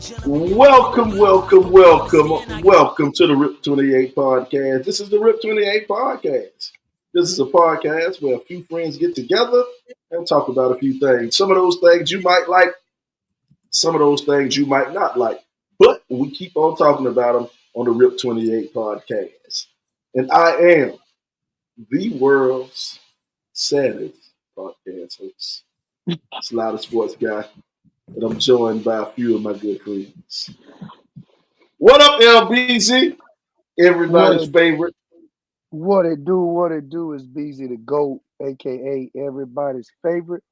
Welcome to the RIP 28 podcast. This is the RIP 28 podcast. This is a podcast where a few friends get together and talk about a few things. Some of those things you might like, some of those things you might not like, but we keep on talking about them on the RIP 28 podcast. And I am the world's saddest podcast host, Slider Sports Guy, and I'm joined by a few of my good friends. What up, LBZ? Everybody's favorite. What it do is BZ the GOAT, aka everybody's favorite.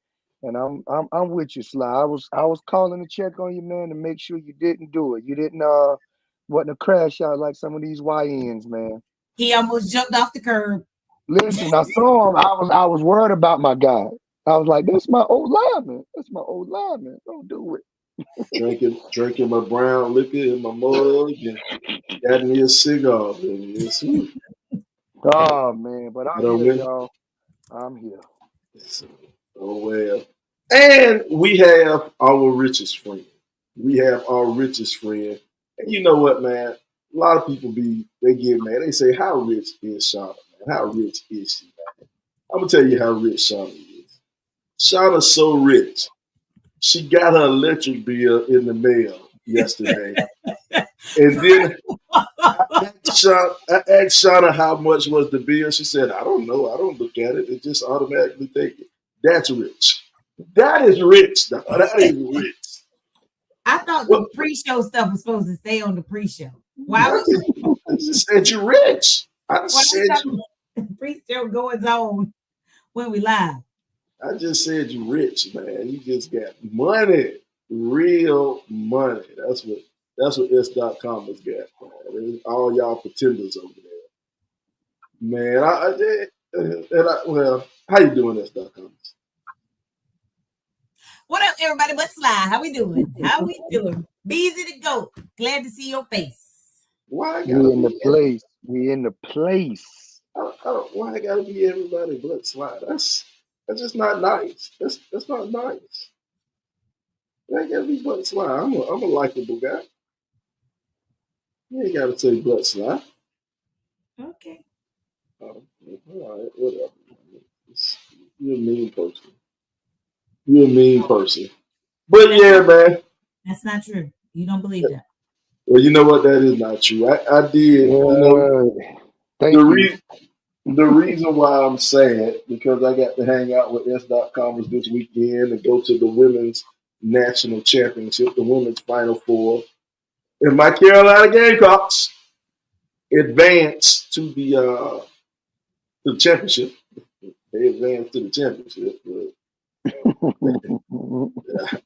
And I'm with you, Sly. I was calling to check on you, man, to make sure you didn't do it. You didn't wasn't a crash out like some of these YNs, man. He almost jumped off the curb. Listen, I saw him. I was worried about my guy. I was like, that's my old lineman. That's my old lineman. Don't do it. Drinking my brown liquor in my mug and got me a cigar. It's sweet. Oh man, but I'm here, y'all. I'm here. Oh well. And we have our richest friend. And you know what, man? A lot of people they get mad. They say, how rich is Shauna, man? How rich is she, man? I'm gonna tell you how rich Shauna is. Shauna's so rich. She got her electric bill in the mail yesterday. And then I asked Shauna how much was the bill. She said, I don't know. I don't look at it. It just automatically take it. That's rich. That is rich. That is rich. I thought the pre-show stuff was supposed to stay on the pre-show. Why was I just said you're rich. I said pre-show goes on when we live? I just said you rich, man. You just got money, real money. That's what S.com has got, man. All y'all pretenders over there, man. How you doing, S.com? What up, everybody? But Sly, how we doing? Busy to go. Glad to see your face. Why? We in the place. Why I gotta be everybody but Sly? That's just not nice. That's not nice. I ain't gotta be but Sly. I'm a likable guy. You ain't gotta say but Sly. Okay. All right, whatever. You're a mean person. But yeah, man. That's not true. You don't believe that. Well, you know what? That is not true. I did. The reason why I'm sad because I got to hang out with S.com this weekend and go to the women's national championship, the women's Final Four, and my Carolina Gamecocks advanced to the championship. They advanced to the championship, but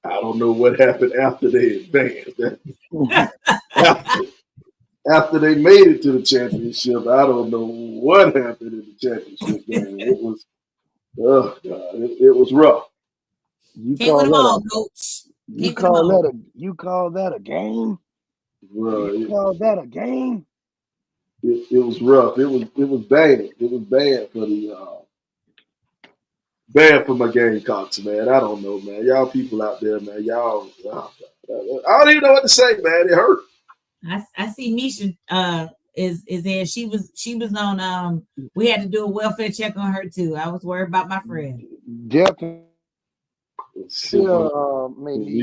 I don't know what happened after they advanced. After they made it to the championship, I don't know what happened in the championship game. It was, oh God, it was rough. You call that a game? Right. You call that a game? It was rough. It was bad. It was bad for my Gamecocks, man. I don't know, man. Y'all people out there, man. I don't even know what to say, man. It hurt. I see Misha is there. She was on we had to do a welfare check on her too. I was worried about my friend. Definitely. You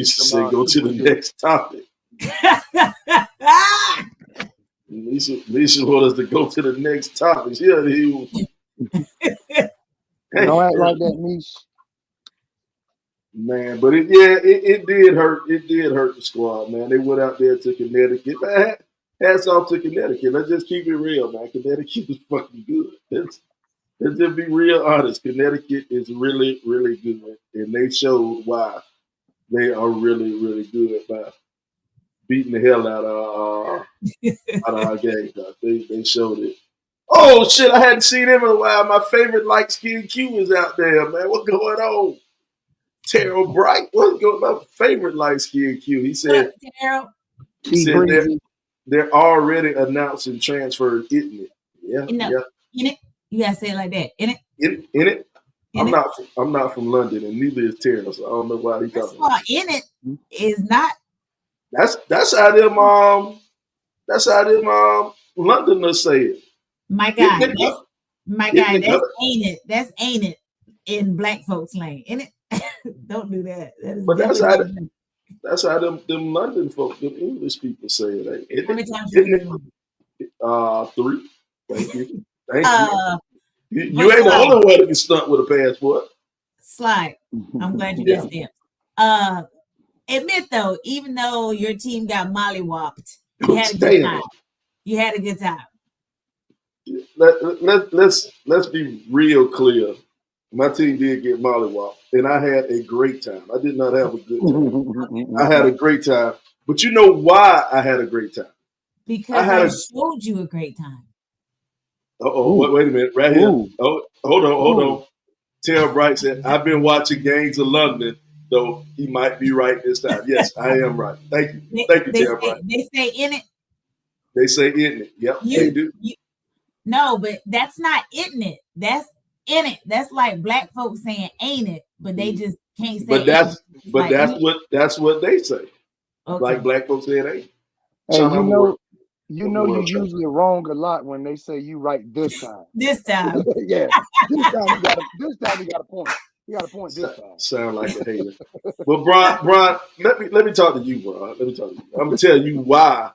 should say go to the next topic. Lisa want us to go to the next topic. Yeah, don't act like that, Misha. Man, but it did hurt. It did hurt the squad, man. They went out there to Connecticut. Man, hats off to Connecticut. Let's just keep it real, man. Connecticut is fucking good. Let's just be real honest. Connecticut is really, really good, and they showed why they are really, really good by beating the hell out of our game. They showed it. Oh shit! I hadn't seen him in a while. My favorite light skinned Q is out there, man. What's going on? Terrell Bright, what's going on? My favorite light skinned Q. He said, they're already announcing transfers, isn't it? Yeah. In it. You gotta say it like that. In it. I'm not from London, and neither is Terrell, so I don't know why he talking about. In it is not That's how them Londoners say it. My Getting guy, together. my Getting guy, that's together. ain't it. That's ain't it in black folks' lane, ain't it? Don't do that. That is But that's definitely how that's how them London folk, them English people say it. Ain't how it? many times you Isn't been it? 3. Thank you. Thank you. You But ain't the only one that can stunt with a passport. Slide. I'm glad you Yeah. got stamped. Admit though, even though your team got mollywopped, you had a good Damn. time. You had a good time. Let's be real clear. My team did get mollywopped, and I had a great time. I did not have a good time. I had a great time. But you know why I had a great time? Because I showed you a great time. Wait a minute. Right here. Ooh. Oh, hold on. Tell Bright said, I've been watching Gangs of London, though he might be right this time. Yes, I am right. Thank you. Thank you, Tell Bright. They say in it. They say in it. Yep, they do. No, but that's not in it. That's in it. That's like black folks saying ain't it, but they just can't say But that's what they say. Okay. Like black folks say it ain't. Hey, you're usually wrong a lot when they say you right this time. This time. Yeah. This time you got a point. You got a point this time. Sound like a hater. Well, Brian, let me talk to you, Brian. Let me talk to you. I'm gonna tell you why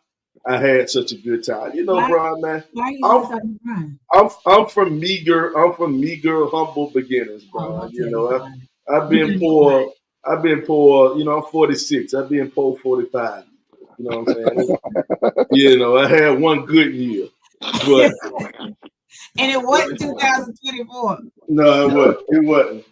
I had such a good time. You know, Brian, man. Why are you talking to Brian? I'm from meager, humble beginnings, Brian. You know, I've been poor. You know, I'm 46. I've been poor 45. You know what I'm saying? You know, I had one good year, but and it wasn't 2024. No, it wasn't.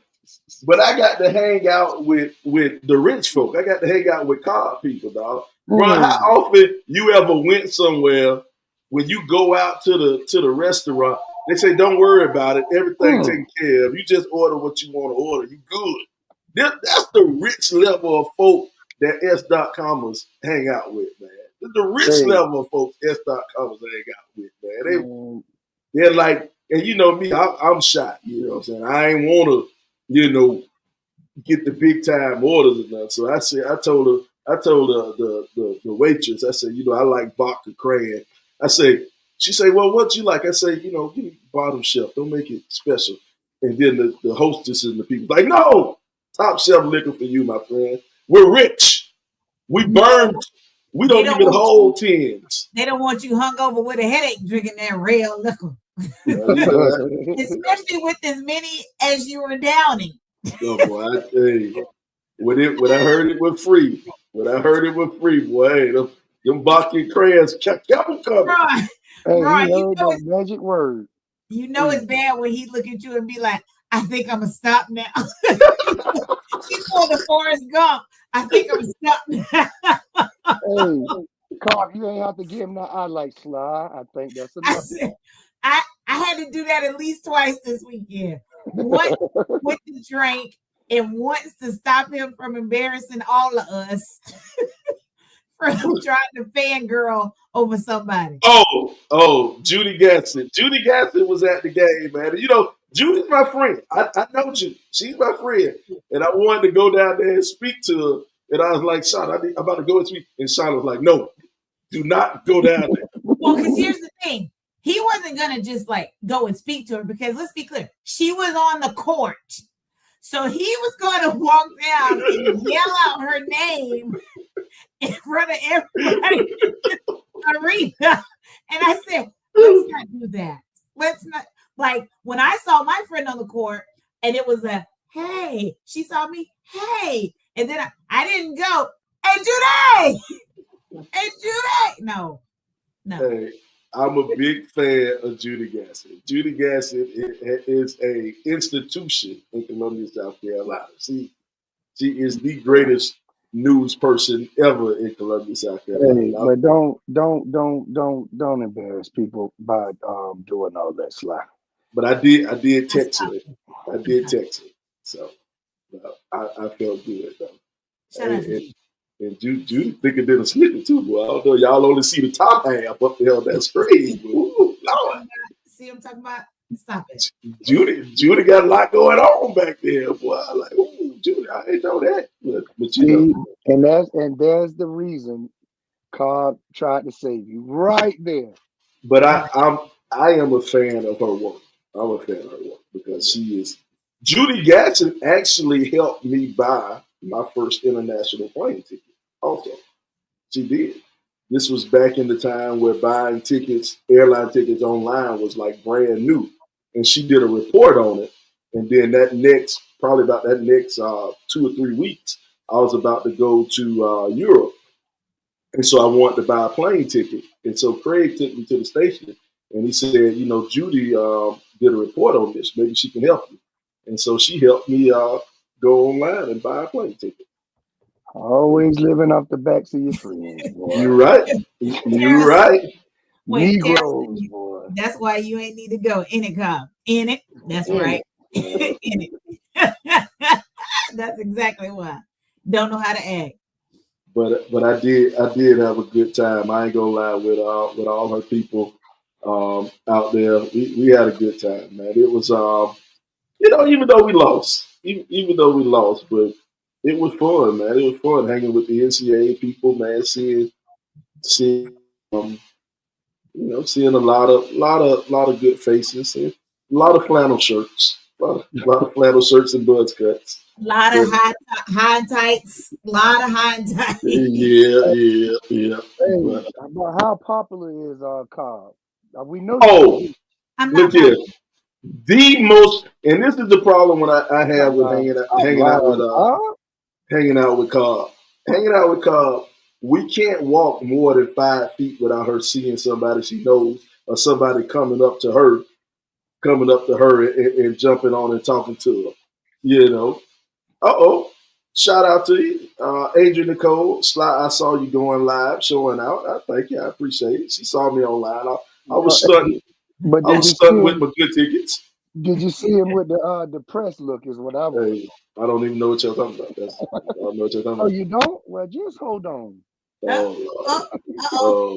But I got to hang out with the rich folk. I got to hang out with car people, dog. Brian, how often you ever went somewhere when you go out to the restaurant? They say, "Don't worry about it. Everything taken care of. You just order what you want to order. You good." That's the rich level of folk that S.Comers hang out with, man. The rich level of folks S.Comers hang out with, man. They're like, and you know me, I'm shy. You know what I'm saying? I ain't want to, you know, get the big time orders and that. So I told the waitress, I said, you know, I like vodka cran. She say, well, what you like? I say, you know, give me bottom shelf. Don't make it special. And then the hostess and the people like, no, top shelf liquor for you, my friend. We're rich. We burned. We don't even hold tins. They don't want you hungover with a headache drinking that real liquor. Especially with as many as you were downing. Oh boy, I tell you, when I heard it was free. Boy, them vodka crayons kept them coming. Right. Hey, you heard that magic word. You know it's bad when he look at you and be like, I think I'm gonna stop now. He's on the Forrest Gump. I think I'm stop now. Hey, Clark, you ain't have to give him that I like Sly. I think that's enough. I had to do that at least twice this weekend. Once with the drink and once to stop him from embarrassing all of us from trying to fangirl over somebody. Oh, Judy Gasson. Judy Gasson was at the game, man. You know, Judy's my friend. I know Judy. She's my friend. And I wanted to go down there and speak to her. And I was like, Sean, I'm about to go and speak. And Sean was like, no, do not go down there. Well, because here's the thing. He wasn't going to just like go and speak to her because let's be clear. She was on the court. So he was going to walk down and yell out her name in front of everybody in the arena. And I said, let's not do that. Let's not. Like when I saw my friend on the court and it was a, hey, she saw me, hey. And then I didn't go, hey, Judy. Hey, Judy. No. Hey, I'm a big fan of Judy Gasson. Judy Gasson is a institution in Columbia, South Carolina. She is the greatest news person ever in Columbia, South Carolina. Hey, but don't embarrass people by doing all that, Sly. But I did text her. So I felt good though. And Judy thicker than a snicker too, boy. I don't know. Y'all only see the top half up there on that screen. Ooh, Lord. See what I'm talking about? Stop it. Judy got a lot going on back there, boy. I'm like, ooh, Judy, I didn't know that. But you know, and there's the reason Cobb tried to save you right there. but I am a fan of her work. I'm a fan of her work because she is. Judy Gatson actually helped me buy my first international plane ticket. Also, she did. This was back in the time where buying tickets, airline tickets online was like brand new, and she did a report on it. And then probably about that next 2 or 3 weeks, I was about to go to Europe. And so I wanted to buy a plane ticket. And so Craig took me to the station and he said, you know, Judy did a report on this. Maybe she can help you. And so she helped me go online and buy a plane ticket. Always living off the backs of your friends, boy. You're right. You're right. Wait, Negroes, boy. That's why you ain't need to go in it, Cobb. In it. That's In right. In it. That's exactly why. Don't know how to act. But I did have a good time. I ain't gonna lie with all her people out there. We had a good time, man. It was you know, even though we lost, but it was fun, man. It was fun hanging with the NCAA people, man. Seeing you know, seeing a lot of good faces and a lot of flannel shirts, a lot of flannel shirts and buzz cuts. A lot of high and tights. A lot of high and tights. Yeah. Hey, but how popular is Cobb? We know. Oh, I'm look not here. The most, and this is the problem when I have with hanging out with Cobb. Hanging out with Cobb, we can't walk more than 5 feet without her seeing somebody she knows or somebody coming up to her and jumping on and talking to her. You know. Shout out to you. Adrian Nicole, Sly, I saw you going live, showing out. I thank you. I appreciate it. She saw me online. I was stunting. But I was stunting with my good tickets. Did you see him with the depressed look? Is what I was. Hey, I don't even know what you're talking about. I don't know what you're talking about. Oh, you don't? Well, just hold on. Oh,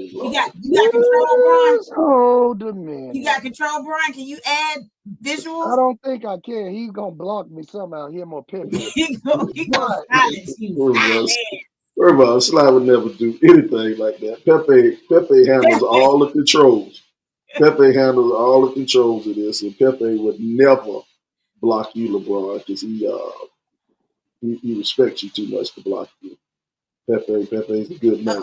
you got control, Brian. Just hold a minute. You got control, Brian. Can you add visuals? I don't think I can. He's gonna block me somehow. Him or Pippin. he gonna silence you. First of all, Sly would never do anything like that. Pepe handles all the controls. Pepe handles all the controls of this, and Pepe would never block you, LeBron, because he respects you too much to block you. Pepe's a good man.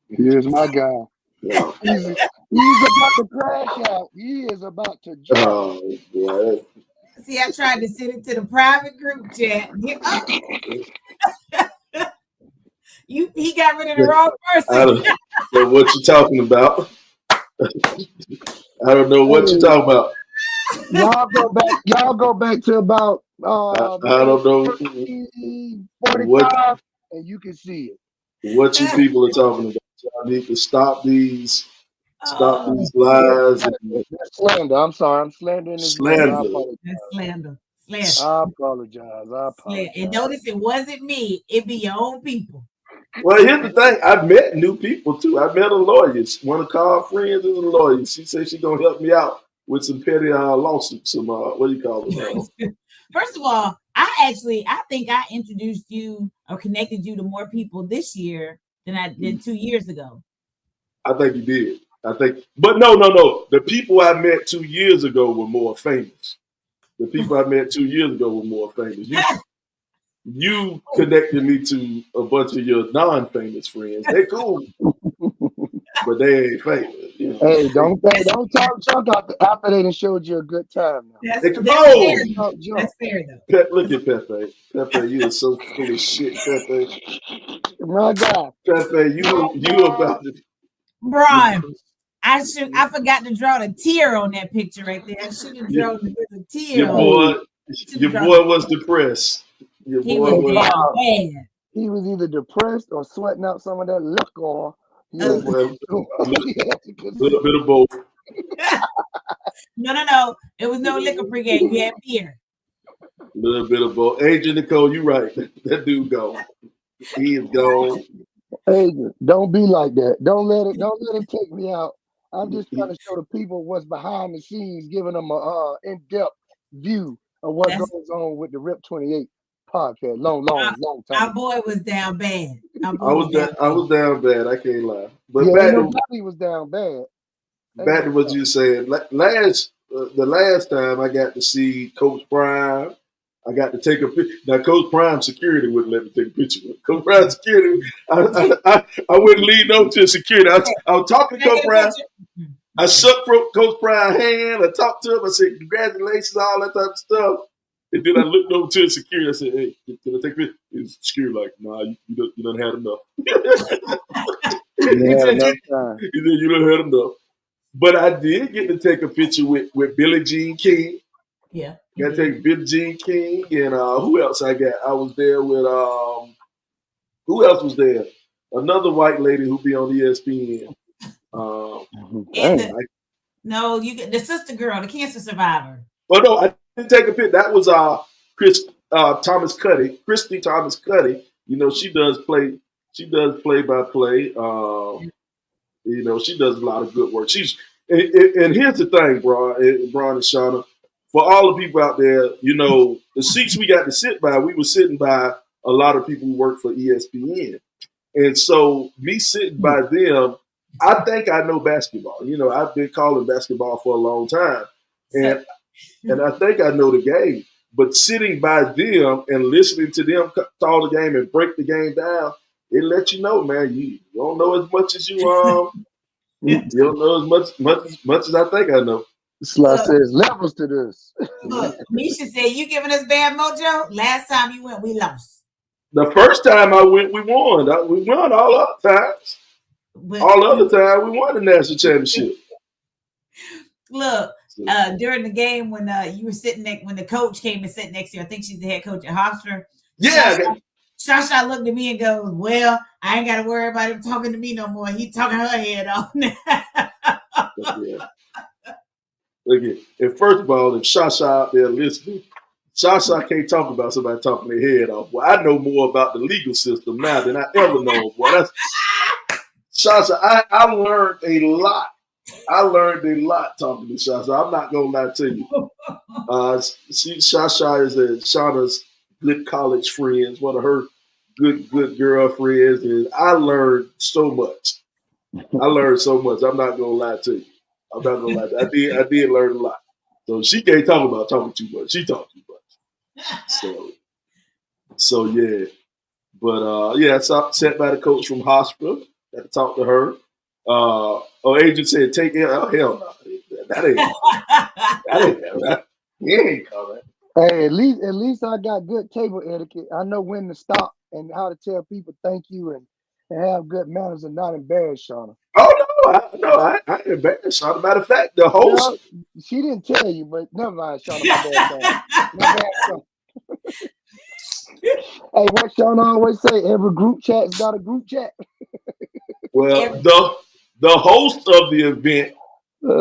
Here's my guy. Yeah. He's about to crash out. He is about to jump. Oh, boy. See, I tried to send it to the private group chat. He got rid of the wrong person. I don't know what you're talking about. I don't know what you're talking about. Y'all go back to about I don't know 45, and you can see it. What you people are talking about. Y'all need to stop these lies. That's slander. I'm sorry. I'm slandering this. Slander. That's slander. I apologize. And notice it wasn't me. It be your own people. Well, here's the thing. I've met new people too. I met a lawyer. One of Carl's friends is a lawyer. She said she's gonna help me out with some petty lawsuits. Some what do you call it? First of all, I think I introduced you or connected you to more people this year than I did 2 years ago. I think you did. But no. The people I met 2 years ago were more famous. The people I met 2 years ago were more famous. You connected me to a bunch of your non-famous friends. They're cool, but they ain't famous. You know? Hey, don't talk junk after they done showed you a good time. That's fair though. Look at Pepe. Pepe, you are so full of shit, Pepe. My God. Pepe, you about to. Brian, I forgot to draw the tear on that picture right there. I should have drawn the tear. Your boy was depressed. He was either depressed or sweating out some of that liquor. A little bit of both. No. It was no liquor pregame. You had beer. A little bit of both. Adrian Nicole, you right. That dude gone. He is gone. Adrian, don't be like that. Don't let it take me out. I'm just trying to show the people what's behind the scenes, giving them a in-depth view of what goes on with the Rip 28 podcast. Long Our time. boy was down bad. I was down bad. I can't lie. But Yeah, back nobody was down bad. to what you said. The last time I got to see Coach Prime, I got to take a picture. Now, Coach Prime security wouldn't let me take a picture with Coach Prime security. I wouldn't lead over to security. I was talking to Coach Prime. I shook Coach Prime's hand. I talked to him. I said, congratulations, all that type of stuff. And then I looked over to the security. I said, hey, can I take a picture? His security like, nah, you done had enough. He said, you done had enough. But I did get to take a picture with Billie Jean King. Yeah. Got to take Billie Jean King. And who else I got? I was there with, who else was there? Another white lady who be on ESPN. You get the sister girl, the cancer survivor. Oh no, I didn't take a picture. That was Thomas Cuddy, Christy Thomas Cuddy. You know, she does play by play. You know, she does a lot of good work. And here's the thing, Bron and Shauna, for all the people out there, you know, the seats we got to sit by, we were sitting by a lot of people who work for ESPN. And so me sitting by them, I think I know basketball. You know, I've been calling basketball for a long time. And I think I know the game. But sitting by them and listening to them call the game and break the game down, it lets you know, man, you don't know as much as you don't know as much as I think I know. Sly says levels to this. Look, Misha said, you giving us bad mojo? Last time you went, we lost. The first time I went, we won. We won all other times. All other time, we won the national championship. Look, during the game when you were sitting next, when the coach came and sat next to you, I think she's the head coach at Hofstra. Yeah. Shasha looked at me and goes, well, I ain't got to worry about him talking to me no more. He talking her head off now. Look at, and first of all, if Shasha out there listening, Shasha can't talk about somebody talking their head off. Well, I know more about the legal system now than I ever know. Boy, Shasha, I learned a lot. I learned a lot talking to Shasha. I'm not gonna lie to you. Shasha is Shauna's good college friends, one of her good girlfriends, and I learned so much. I'm not gonna lie to you. I'm not gonna lie to you. I did learn a lot. So she can't talk about talking too much. She talked too much. So yeah. But I sat by the coach from hospital. Got to talk to her. Agent said, take it. Oh, hell no. That ain't he ain't coming. Hey, at least I got good table etiquette. I know when to stop and how to tell people thank you and have good manners and not embarrass Shauna. Oh no, I ain't embarrassed Shauna. Matter of fact, the host she didn't tell you, but never mind, Shauna. My bad, Shauna. Hey, what Shauna always say, every group chat's got a group chat. Well, the host of the event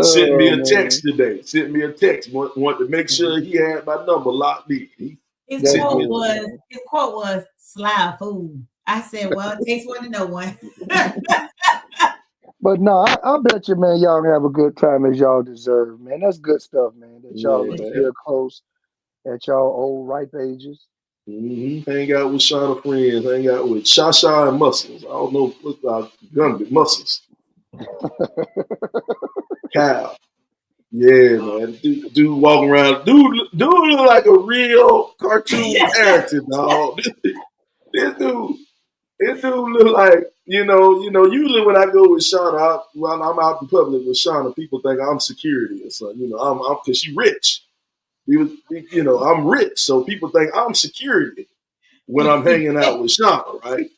sent me a text today. Sent me a text. Want to make sure he had my number locked in. His quote was "Sly fool." I said, "Well, it takes one to know one." But no, I bet you, man, y'all have a good time as y'all deserve, man. That's good stuff, man. That y'all are real close at y'all old ripe ages. Mm-hmm. Hang out with Shauna friends. Hang out with Shasha and Muscles. I don't know what's gonna be Muscles. Kyle. Yeah, man. Dude walking around. Dude look like a real cartoon character, dog. This dude look like, you know, usually when I go with Shauna, when I'm out in public with Shauna, people think I'm security or something. You know, I'm because she's rich. I'm rich, so people think I'm security when I'm hanging out with Shauna, right?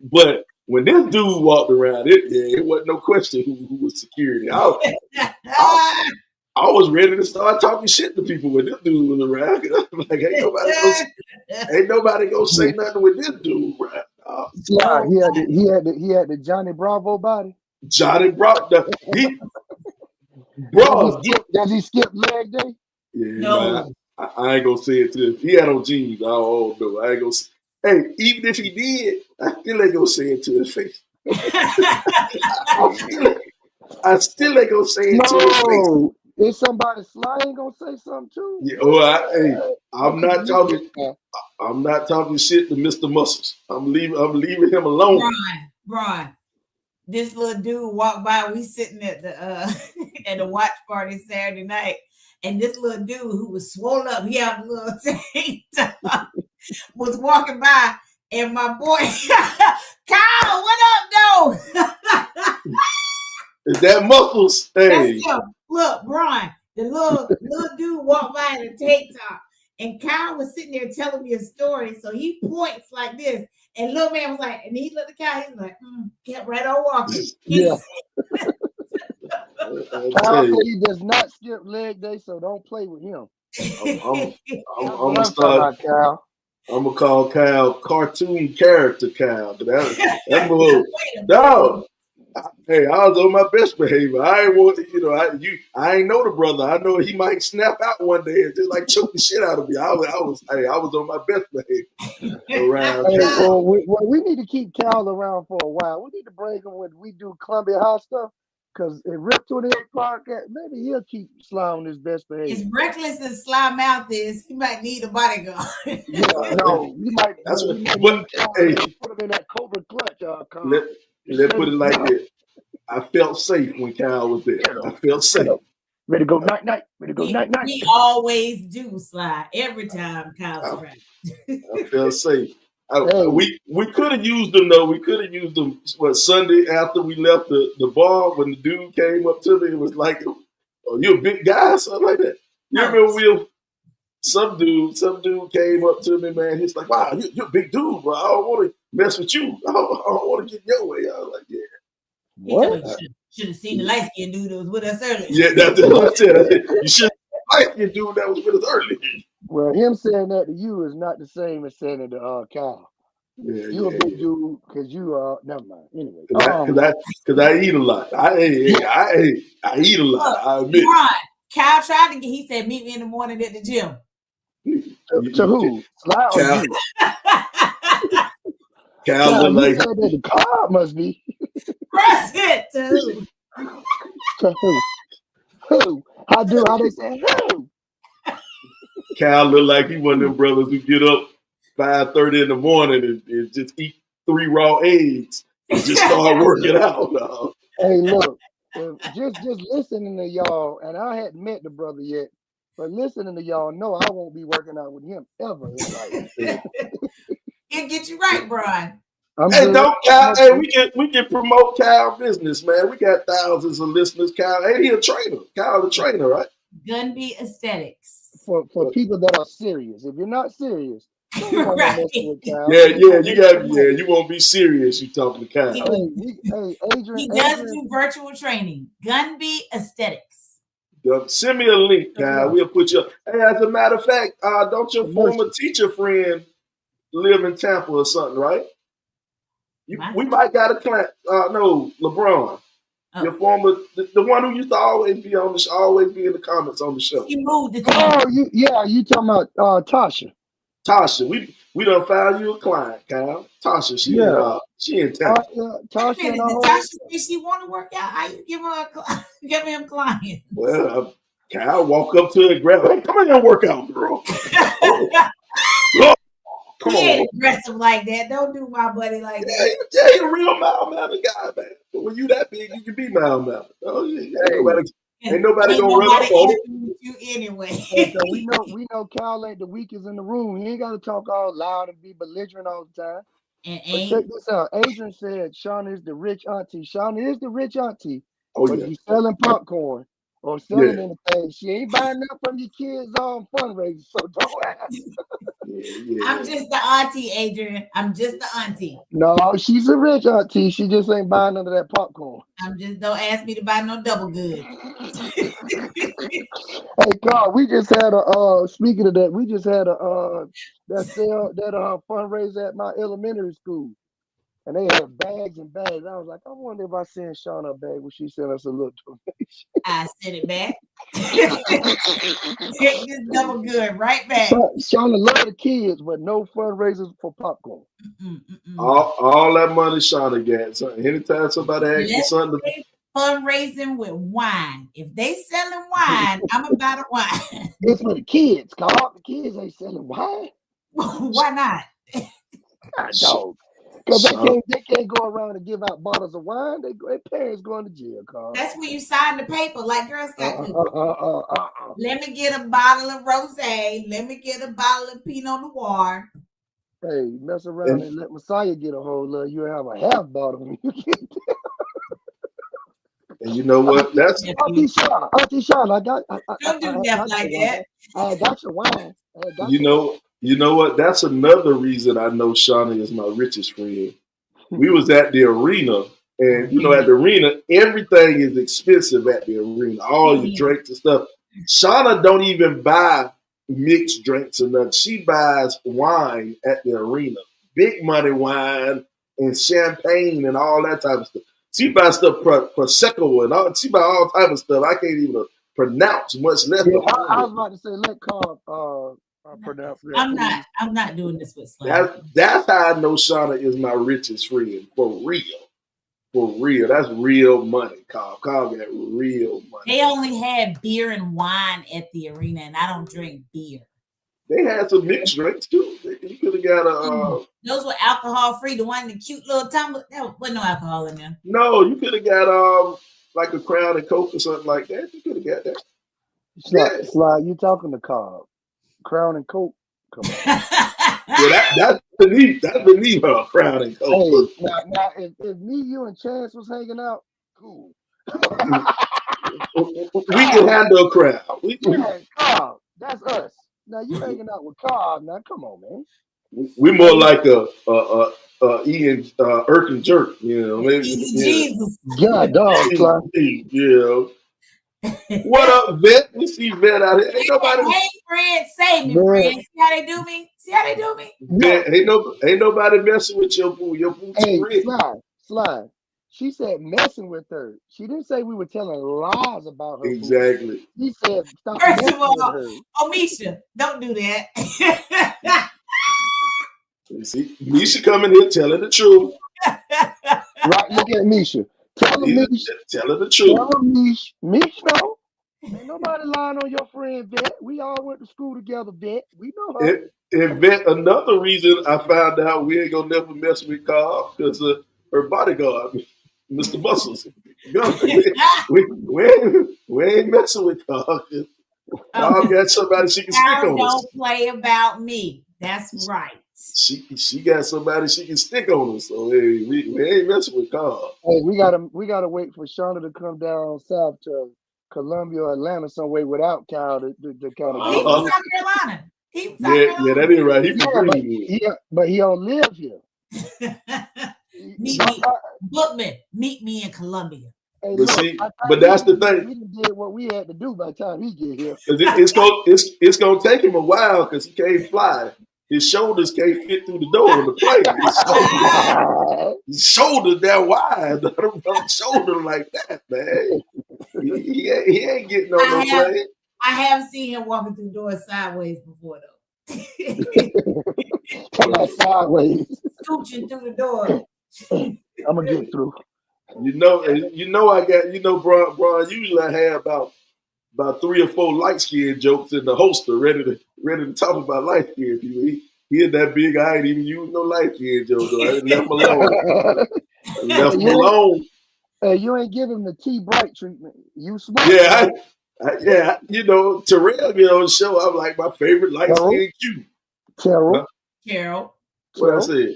But when this dude walked around, it wasn't no question who was security. I was ready to start talking shit to people when this dude was around. Like, ain't nobody gonna say nothing with this dude, right? He had the Johnny Bravo body. Johnny Bravo, does he skip leg day? Yeah, no. I ain't gonna say it to him. He had on jeans. I don't know. I ain't gonna say. Hey, even if he did, I still ain't gonna say it to his face. I still ain't gonna say it to his face. Is somebody Sly ain't gonna say something too? Yeah, I'm not talking. I'm not talking shit to Mr. Muscles. I'm leaving him alone. Brian, this little dude walked by. We sitting at the at the watch party Saturday night, and this little dude who was swollen up, he had a little tank top, was walking by, and my boy Kyle, what up, though? Is that Muscles? Hey, look, Brian, the little dude walked by in a tank top, and Kyle was sitting there telling me a story. So he points like this, and little man was like, and he looked at Kyle, he was like, kept right on walking. Yeah. Kyle said he does not skip leg day, so don't play with him. I'm gonna start. Kyle. I'm gonna call Kyle cartoon character Kyle. That move, dog. Hey, I was on my best behavior. I ain't want, I ain't know the brother. I know he might snap out one day and just like choke the shit out of me. I was on my best behavior around. Well, we need to keep Cal around for a while. We need to bring him when we do Columbia House stuff. Because in Rip 28 podcast, maybe he'll keep Sly on his best behavior. As reckless as Sly Mouth is, he might need a bodyguard. Yeah, no, he might. That's what. Hey, put him in that Cobra clutch. Let's put it like this. I felt safe when Kyle was there. I felt safe. Ready to go night. Ready to go night. We always do, Sly. Every time Kyle's around. I felt safe. We could have used them though. We could have used them. Sunday after we left the bar when the dude came up to me and was like, "Oh, you a big guy," something like that. You remember some dude came up to me, man. He's like, "Wow, you're a big dude, bro. I don't want to mess with you. I don't want to get in your way." I was like, "Yeah." What? Should have seen the light skinned dude that was with us earlier. Yeah, that's what I said. You should have light skinned dude that was with us earlier. Well, him saying that to you is not the same as saying it to Kyle. You a big dude because you never mind. Anyway, because I eat a lot. I eat a lot. I admit. Ron, Kyle tried to get. He said, "Meet me in the morning at the gym." To who? Sly or you? Cal looked like said that the car must be. Present to who? To who? Who? How they say who? Cal looked like he one of them brothers who get up 5:30 in the morning and just eat 3 raw eggs and just start working out. Hey, look, just listening to y'all, and I hadn't met the brother yet, but listening to y'all, know I won't be working out with him ever in life. He'll get you right, Brian. Hey, we can promote Kyle business, man. We got thousands of listeners. Kyle, ain't he a trainer? Kyle, the trainer, right? Gunby Aesthetics. For people that are serious. If you're not serious, right. You won't be serious. You talking to Kyle? Adrian. He does do virtual training. Gunby Aesthetics. Send me a link, Kyle. We'll put you. Hey, as a matter of fact, don't your former teacher friend live in Tampa or something, right? We might got a client. No, LeBron. Oh. Your former, the one who used to always be on the show, always be in the comments on the show. He moved the team. Oh, you talking about Tasha? Tasha, we done found you a client, Kyle. Tasha, she in Tampa. Tasha, if she want to work out, how you give him clients? Well, Kyle walk up to her and grab her. Hey, come here and work out, girl. He ain't aggressive like that. Don't do my buddy like that. Yeah, he's a real mild-mannered guy, man. But when you that big, you can be mild-mannered. Oh, ain't nobody gonna run up on you anyway. So we know Kyle ain't the weakest in the room. He ain't got to talk all loud and be belligerent all the time. But check this out. Adrian said Shauna is the rich auntie. Shauna is the rich auntie. But if you selling popcorn or selling anything, she ain't buying that from your kids on fundraisers. So don't ask. I'm just the auntie, Adrian. I'm just the auntie. No, she's a rich auntie. She just ain't buying none of that popcorn. Don't ask me to buy no double good. Hey, Carl, we just had speaking of that, we just had that fundraiser at my elementary school. And they had bags and bags. I was like, I wonder if I send Shauna a bag when she sent us a little donation. I sent it back. Take this double good right back. Shauna love the kids, but no fundraisers for popcorn. All that money Shauna got. So anytime somebody asks you something, fundraising with wine. If they selling wine, I'm about a wine. It's for the kids, Carl. The kids ain't selling wine. Why not? Dog. Because they can't go around and give out bottles of wine. Their parents going to jail, Carl. That's when you sign the paper like Girl Scout cookies. Let me get a bottle of rosé. Let me get a bottle of Pinot Noir. Hey, mess around and let Messiah get a hold of you. Have a half bottle when you get there. And you know what? That's Auntie Shauna, Don't do death like that. I got your wine. You know what? That's another reason I know Shauna is my richest friend. We was at the arena, and you know, at the arena, everything is expensive at the arena. All your drinks and stuff. Shauna don't even buy mixed drinks or nothing. She buys wine at the arena, big money wine and champagne and all that type of stuff. She buys stuff Prosecco and all. She buy all type of stuff. I can't even pronounce much less. Yeah, I was about to say let Carl pronounce that. I'm not doing this with Slam. That's how I know Shauna is my richest friend for real. For real, that's real money. Carl got real money. They only had beer and wine at the arena, and I don't drink beer. They had some mixed drinks too. You could have got a. Those were alcohol free. The one in the cute little tumbler. There wasn't no alcohol in there. No, you could have got like a Crown and Coke or something like that. You could have got that. Sly, you talking to Carl? Crown and Coke. Come on. Yeah, that's beneath her, Crown and Coke. Hey, now if me, you, and Chance was hanging out, cool. We can handle a crowd. Carl, that's us. Now you hanging out with Carl. Now come on, man. We're more like a Ian Irk and Jerk, you know. Maybe, Jesus. God, dog, Sly. Yeah. What up, Vet? We see Vet out here. Ain't nobody. Hey, friend, save me, friend. See how they do me? Vet, ain't nobody messing with your boo. Your boo too rich. Slide. She said messing with her. She didn't say we were telling lies about her. Exactly. Boo. She said stop. First of all, Misha, don't do that. You see, Misha coming here telling the truth. Right, look at Misha. Tell her the truth. Tell her Misha, no. Ain't nobody lying on your friend, Vet. We all went to school together, Vet. We know her. And Vet, another reason I found out we ain't gonna never mess with Carl because her bodyguard, Mr. Muscles. we ain't messing with Carl. Carl got somebody she can stick on. Don't play about me. That's right. She got somebody she can stick on us. So hey, we ain't messing with Carl. Hey, we gotta wait for Shauna to come down south to Columbia or Atlanta some way without Kyle to kind of. He was South Carolina. Yeah, that ain't right. He from Greenwood. But he don't live here. Bookman, meet me in Columbia. Hey, but that's the thing. We did what we had to do by the time he get here. It's gonna take him a while because he can't fly. His shoulders can't fit through the door on the plane. His shoulders that wide. Don't shoulder like that, man. He ain't getting on no plane. I have seen him walking through doors sideways before, though. Come on, sideways. Scooching through the door. I'm gonna get through. Bron, usually I have about 3 or 4 light skin jokes in the holster, ready to talk about light skin people. He had that big I ain't even use no light skin jokes. So I left him alone. Hey, you ain't giving the T Bright treatment. You smart. Yeah, Terrell get on the show. I'm like my favorite light skin Q. Carol. What I said?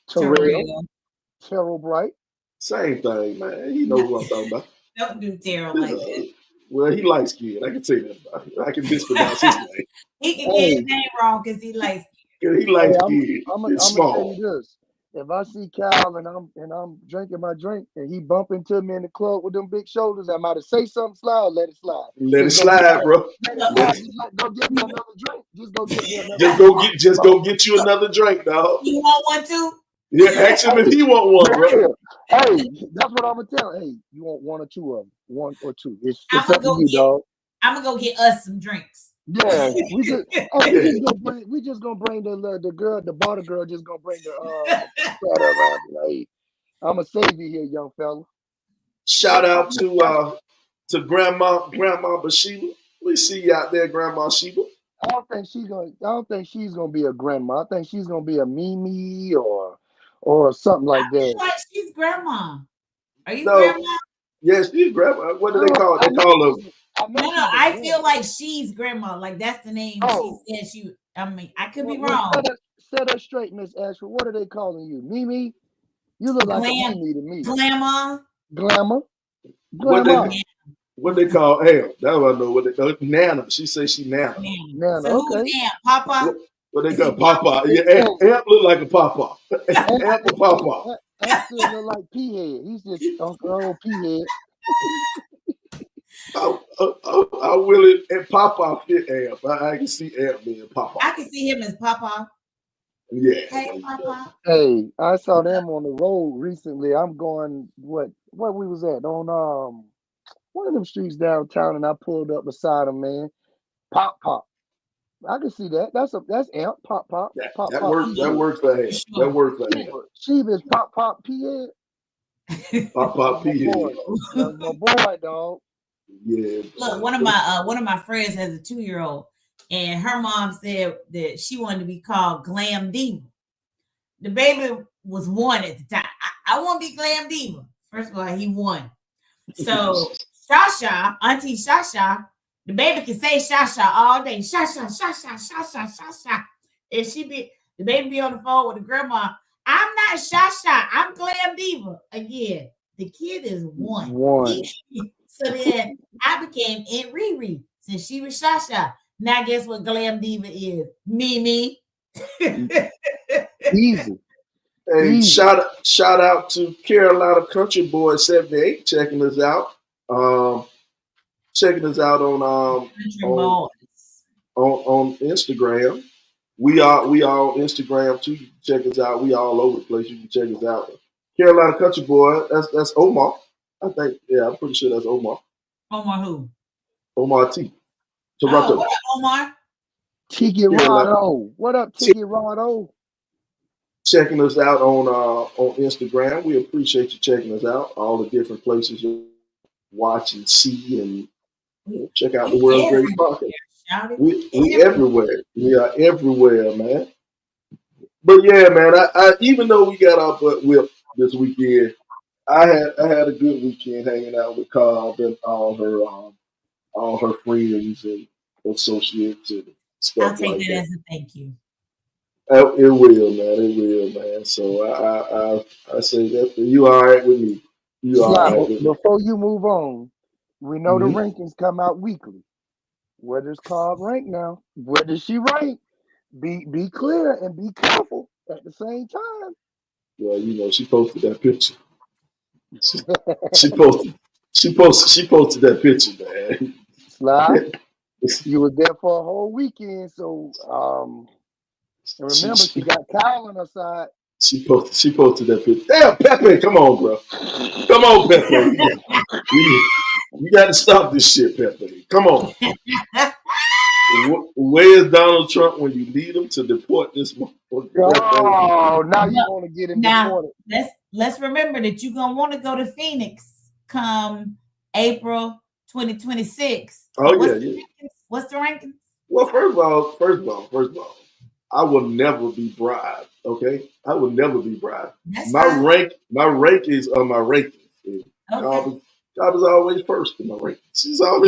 Terrell Bright. Same thing, man. He knows what I'm talking about. Don't do Terrell like that. Well, he likes skin. I can say that about him. I can mispronounce his name. He can get his name wrong because he likes skin. He likes skin. I'm gonna tell you this. If I see Kyle and I'm drinking my drink and he bump into me in the club with them big shoulders, I might say something slide. Let it slide. Let it slide, bro. Go get me another drink. Just go get me another. Just go get you another drink, dog. You want one too? Yeah, ask him if he want one, bro. Hey, that's what I'm gonna tell. Hey, you want 1 or 2 of them? 1 or 2. It's up to you, dog. I'm gonna go get us some drinks. Yeah, we just gonna bring the girl, the bottle girl. Just gonna bring the. Hey, I'm gonna save you here, young fella. Shout out to Grandma Bathsheba. We see you out there, Grandma Sheba. I don't think she's gonna be a grandma. I think she's gonna be a Mimi or something like I feel that. like she's grandma. Are you No, grandma? yes, she's Grandma. What do they No, call? They I know call her. she's I know No, she's a I grandma. feel like she's grandma. Like that's the name Oh, she said she. I mean, I could be well, wrong. set her straight, Miss Ashford. What are they calling you? Mimi? You look like a Glam, Mimi to me. glamour. Glamour? What Glamour. they call Am? That's what I know. What they call Nana. She say she Nana. Nana, So who's okay. Aunt? Papa? What they Is call it Papa? Yeah, Amp look like a Papa. Amp or Papa. That still look like P-head. He's just Uncle Old P-head. I will and Papa fit Amp. I can see Amp being Papa. I can see him as Papa. Yeah. Hey, Papa. Hey, I saw them on the road recently. I'm going what we was at on one of them streets downtown, and I pulled up beside him, man. Pop. I can see that. That's Amp. Pop. That works. P-head. That works for him. That works for him. Sheba's Pop P-head. Papa That's my P. boy. That's my boy, dog. Yeah. Look, one of my friends has a 2-year-old, and her mom said that she wanted to be called Glam Diva. The baby was 1 at the time. I want to be Glam Diva. First of all, he won. So Shasha, Auntie Shasha, the baby can say Shasha all day. Shasha. And the baby be on the phone with the grandma. I'm not Shasha. I'm Glam Diva. Again, the kid is 1. So then I became Aunt Riri since she was Shasha. Now guess what Glam Diva is? Mimi. Easy. Hey, shout out to Carolina Country Boy 78 checking us out. Checking us out on Instagram. We are on Instagram too. You can check us out. We all over the place. You can check us out. Carolina Country Boy. That's Omar. I think. Yeah, I'm pretty sure that's Omar. Omar who? Omar T. Oh, what up, Omar? Tiki Rado. What up, Tiki Rado? Checking us out on Instagram. We appreciate you checking us out. All the different places you watch and see and check out the World's Greatest Podcast. We everywhere. We are everywhere, man. But yeah, man. I even though we got our butt whipped this weekend, I had a good weekend hanging out with Carl and all her friends and associates and stuff. I'll take like that that as a thank you. It will, man. It will, man. So I say that you all right with me. You all right with me. Before you move on, we know the rankings come out weekly. Where does Carl rank now? Where does she rank? Be clear and be careful at the same time. Well, you know, she posted that picture. She posted that picture, man. Sly, you were there for a whole weekend, so and remember she got Kyle on her side. She posted that picture. Damn, Pepe, come on, bro. Come on, Pepe. You got to stop this shit, Pepe. Come on. Where's Donald Trump when you need him to deport this motherfucker? Oh, now you want to get him deported. Let's remember that you're gonna want to go to Phoenix come April 2026. Oh yeah. What's the ranking? Well, first of all, I will never be bribed. Okay, I will never be bribed. My rankings are my rankings. Okay. God is always first in my rankings. She's number 1.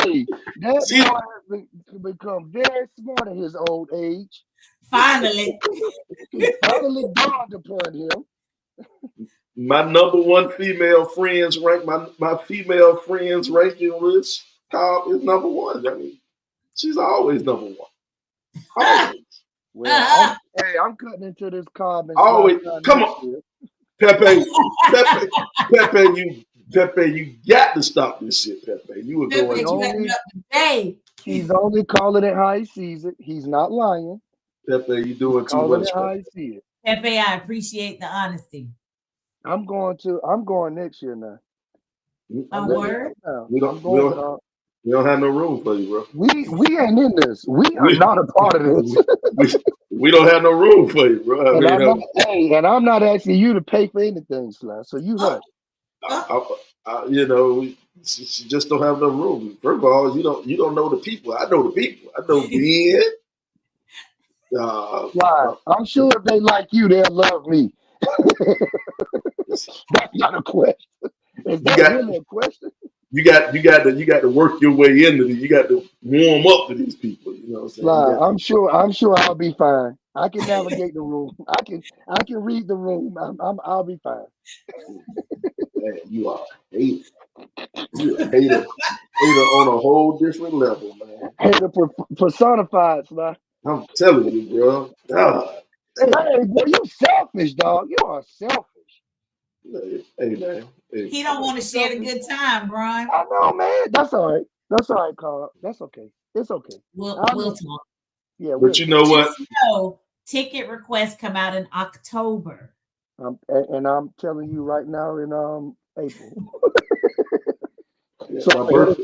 Hey, that boy has become very smart at his old age. Finally. Finally dawned upon him. My number 1 female friends rank, my female friends ranking list, Cobb is number 1. I mean, she's always number 1. Always. Well, I'm cutting into this Cobb. Always. Come on. Pepe, you got to stop this shit, Pepe. You were going He's only calling it how he sees it. He's not lying. Pepe, you doing too much. How I see it. Pepe, I appreciate the honesty. I'm going next year now. A word? We don't have no room for you, bro. We ain't in this. We are not a part of this. We don't have no room for you, bro. I And mean, I'm not, hey, and I'm not asking you to pay for anything, Sly. So you hush. you know, she just don't have no room. First of all, you don't know the people. I know the people. I know Ben. Why? I'm sure if they like you, they'll love me. That's not a question. Is that really a question? You got to work your way into it. You got to warm up to these people. You know what I'm saying? Sly, I'm sure I'll be fine. I can navigate the room. I can read the room. I'll be fine. Man, you are a hater. You a hater on a whole different level, man. Hater personified, Sly. I'm telling you, bro. God. Hey, boy, you selfish, dog. You are selfish. Hey, man. Hey. He don't want to share the good time, Brian. I know, man. That's all right. That's all right, Carl. That's okay. It's okay. We'll talk. Yeah, but you know what? Ticket requests come out in October. And I'm telling you right now in April. Yeah, so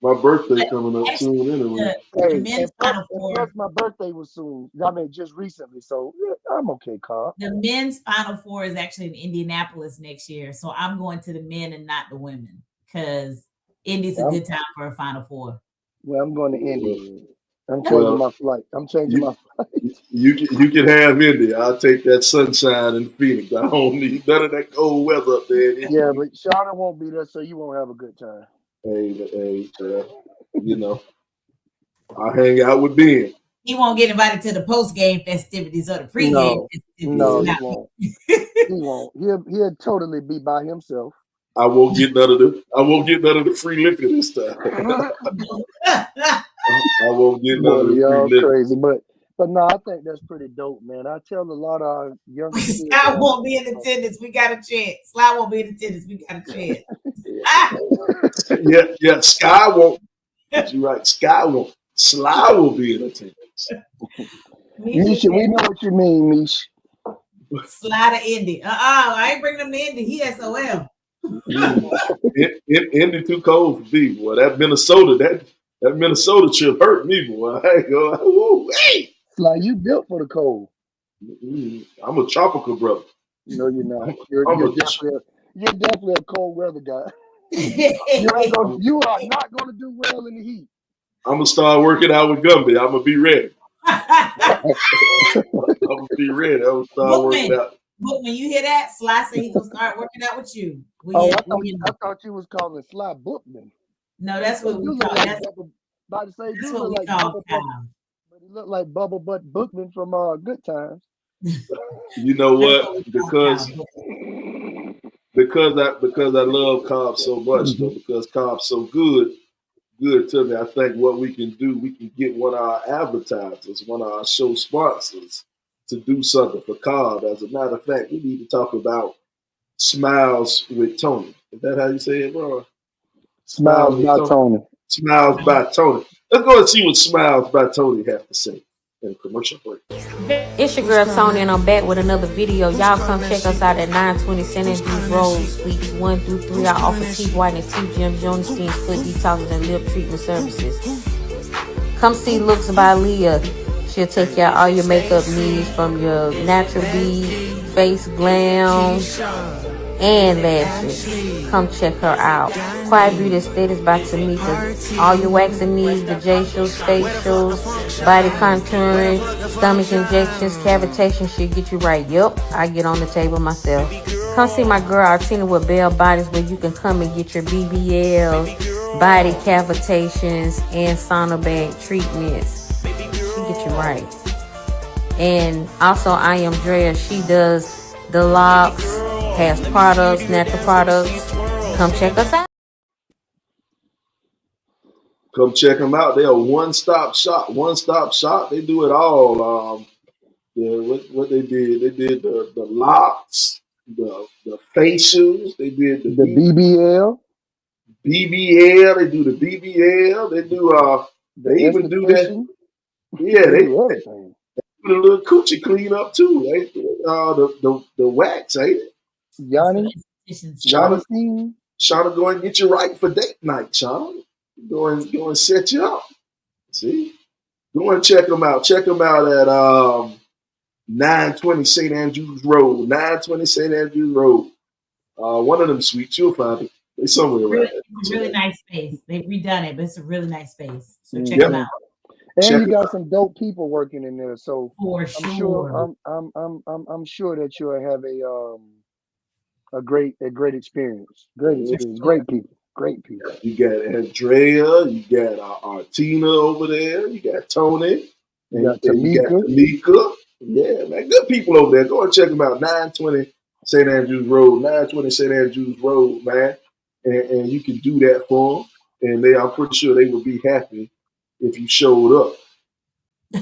my birthday coming up soon anyway. Plus my birthday was soon. I mean, just recently. So yeah, I'm okay, Carl. The men's Final Four is actually in Indianapolis next year. So I'm going to the men and not the women because Indy's a good time for a Final Four. Well, I'm going to Indy. I'm changing my flight. My flight. You can have Indy. I'll take that sunshine in Phoenix. I don't need none of that cold weather up there. Yeah, but Shauna won't be there, so you won't have a good time. Hey, you know, I'll hang out with Ben. He won't get invited to the post-game festivities or the pre-game festivities. No, he won't. He won't. He'll totally be by himself. I won't get none of the free liquor this time. I won't get none of the free liquor. Crazy, but no, I think that's pretty dope, man. I tell a lot of young kids. Sly won't be in attendance. We got a chance. Sly won't be in attendance. We got a chance. Yeah. Sky won't. You're right. Sky won't. Sly will be in attendance. Misha, we know what you mean, Misha. Sly to Indy. I ain't bringing him to Indy. He SOL. Indy too cold for me, boy. That Minnesota trip hurt me, boy. I go, hey. Sly, you built for the cold. I'm a tropical brother. No, you're not. You're definitely a cold weather guy. You are not going to do well in the heat. I'm gonna start working out with Gumby. I'm gonna be ready. I'm gonna be ready. I'm gonna start working out. But when you hear that, Sly said he's gonna start working out with you. I thought you was calling Sly Bookman. No, that's what we call. That's what we call. But he looked like Bubble Butt Bookman from Good Times. You know what? Because I love Cobb so much, though, because Cobb's so good to me. I think what we can do, we can get one of our advertisers, one of our show sponsors to do something for Cobb. As a matter of fact, we need to talk about Smiles with Tony. Is that how you say it, bro? Smiles by Tony. Smiles by Tony. Let's go and see what Smiles by Tony have to say in commercial break. It's your girl Tony, and I'm back with another video. Y'all come check us out at 920 San Andrews Road, Suites 1 through 3. I offer teeth whitening, teeth gems, joint skins, foot detoxes, and lip treatment services. Come see Looks by Leah. She'll take care of all your makeup needs, from your natural bead, face glam, and lashes. Come check her out. Quiet Beauty Aesthetics by Tamika. All your waxing needs, the facials, body contouring, stomach injections, cavitation, she'll get you right. Yep, I get on the table myself. Come see my girl Artina with Bell Bodies, where you can come and get your BBLs, body cavitations, and sauna bag treatments. She get you right. And also I Am Drea. She does the locks, has products, natural products. Come check us out. Come check them out. They're a one-stop shop. They do it all. What they did? They did the locks, the facials. They did the BBL. They do the BBL. They do. They even do that. Yeah, they do a little coochie clean up too. Right? The wax, ain't it? Yanni. Shauna, go and get you right for date night, Shauna. Go and set you up. See? Go and check them out. Check them out at 920 St. Andrews Road. 920 St. Andrews Road. One of them suites, you'll find it. They're somewhere around there. It's a really nice space. They've redone it, but it's a really nice space. So check Yep. them out. And Check you it got out. some dope people working in there, so For I'm sure. sure I'm sure that you'll have a great experience. Great experience. Great people. Great people. You got Andrea, you got Artina over there, you got Tony, You got and you got Tamika. Tamika. Yeah, man, good people over there. Go and check them out. 920 St. Andrews Road, 920 St. Andrews Road, man. And you can do that for them. And I'm pretty sure they would be happy if you showed up.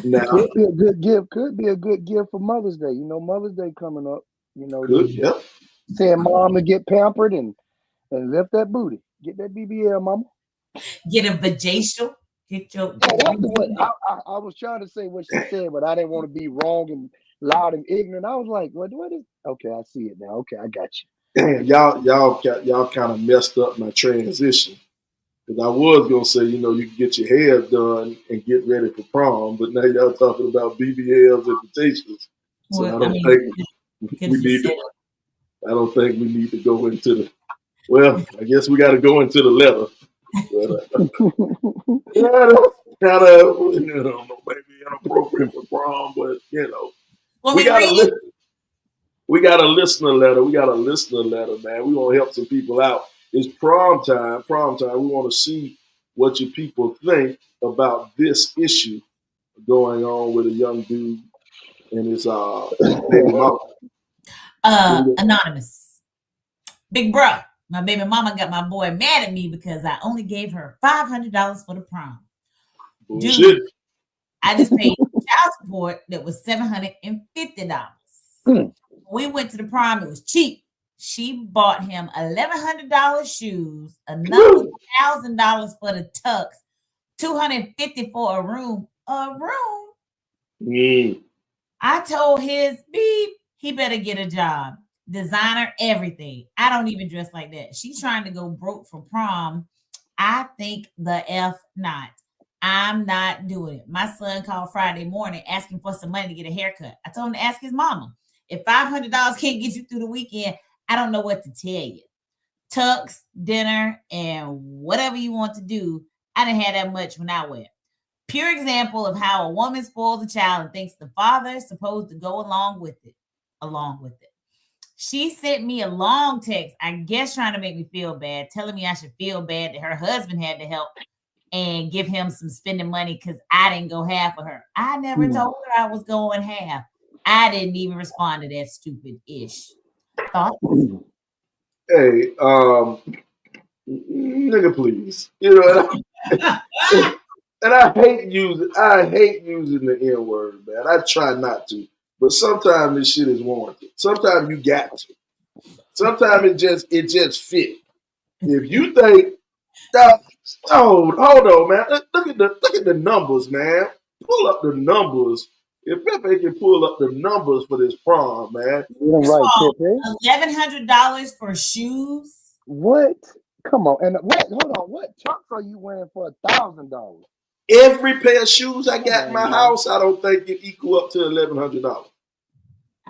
Now, Could be a good gift. Could be a good gift for Mother's Day. You know, Mother's Day coming up. You know, good, just yep. saying mom to get pampered and lift that booty. Get that BBL, mama. Get a vajacial. Get your. Yeah, that's what I was trying to say what she said, but I didn't want to be wrong and loud and ignorant. I was like, what is? Okay, I see it now. Okay, I got you. Damn, y'all kind of messed up my transition. Because I was gonna say, you know, you can get your hair done and get ready for prom, but now y'all talking about BBLs and invitations. So Well, I don't I mean, think could we you need say to. I don't think we need to go into the. Well, I guess we got to go into the letter. But, yeah, that's kind of, you know, maybe inappropriate for prom, but you know, Well, we got a read. we got a listener letter. We got a listener letter, man. We want to help some people out. It's prom time. Prom time. We want to see what your people think about this issue going on with a young dude and his baby mama. Anonymous. Big bro, my baby mama got my boy mad at me because I only gave her $500 for the prom. Bullshit. Dude, I just paid child support that was $750. We went to the prom, it was cheap. She bought him $1,100 shoes, another $1,000 for the tux, $250 for a room. I told his beep, he better get a job. Designer, everything. I don't even dress like that. She's trying to go broke for prom. I think the F not. I'm not doing it. My son called Friday morning asking for some money to get a haircut. I told him to ask his mama. If $500 can't get you through the weekend, I don't know what to tell you. Tux, dinner, and whatever you want to do. I didn't have that much when I went. Pure example of how a woman spoils a child and thinks the father is supposed to go along with it. She sent me a long text, I guess trying to make me feel bad, telling me I should feel bad that her husband had to help and give him some spending money because I didn't go half of her. I never told her I was going half. I didn't even respond to that stupid ish. Thoughts? Hey, nigga, please. You know, and I hate using the N word, man. I try not to, but sometimes this shit is warranted. Sometimes you got to. Sometimes it just fit. If you think, hold on, man. Look at the numbers, man. Pull up the numbers. If Pepe can pull up the numbers for this prom, man. You're right, Pepe. $1,100 for shoes. What? Come on. And what? Hold on. What trucks are you wearing for $1,000? Every pair of shoes I got in my house, I don't think it equal up to $1,100.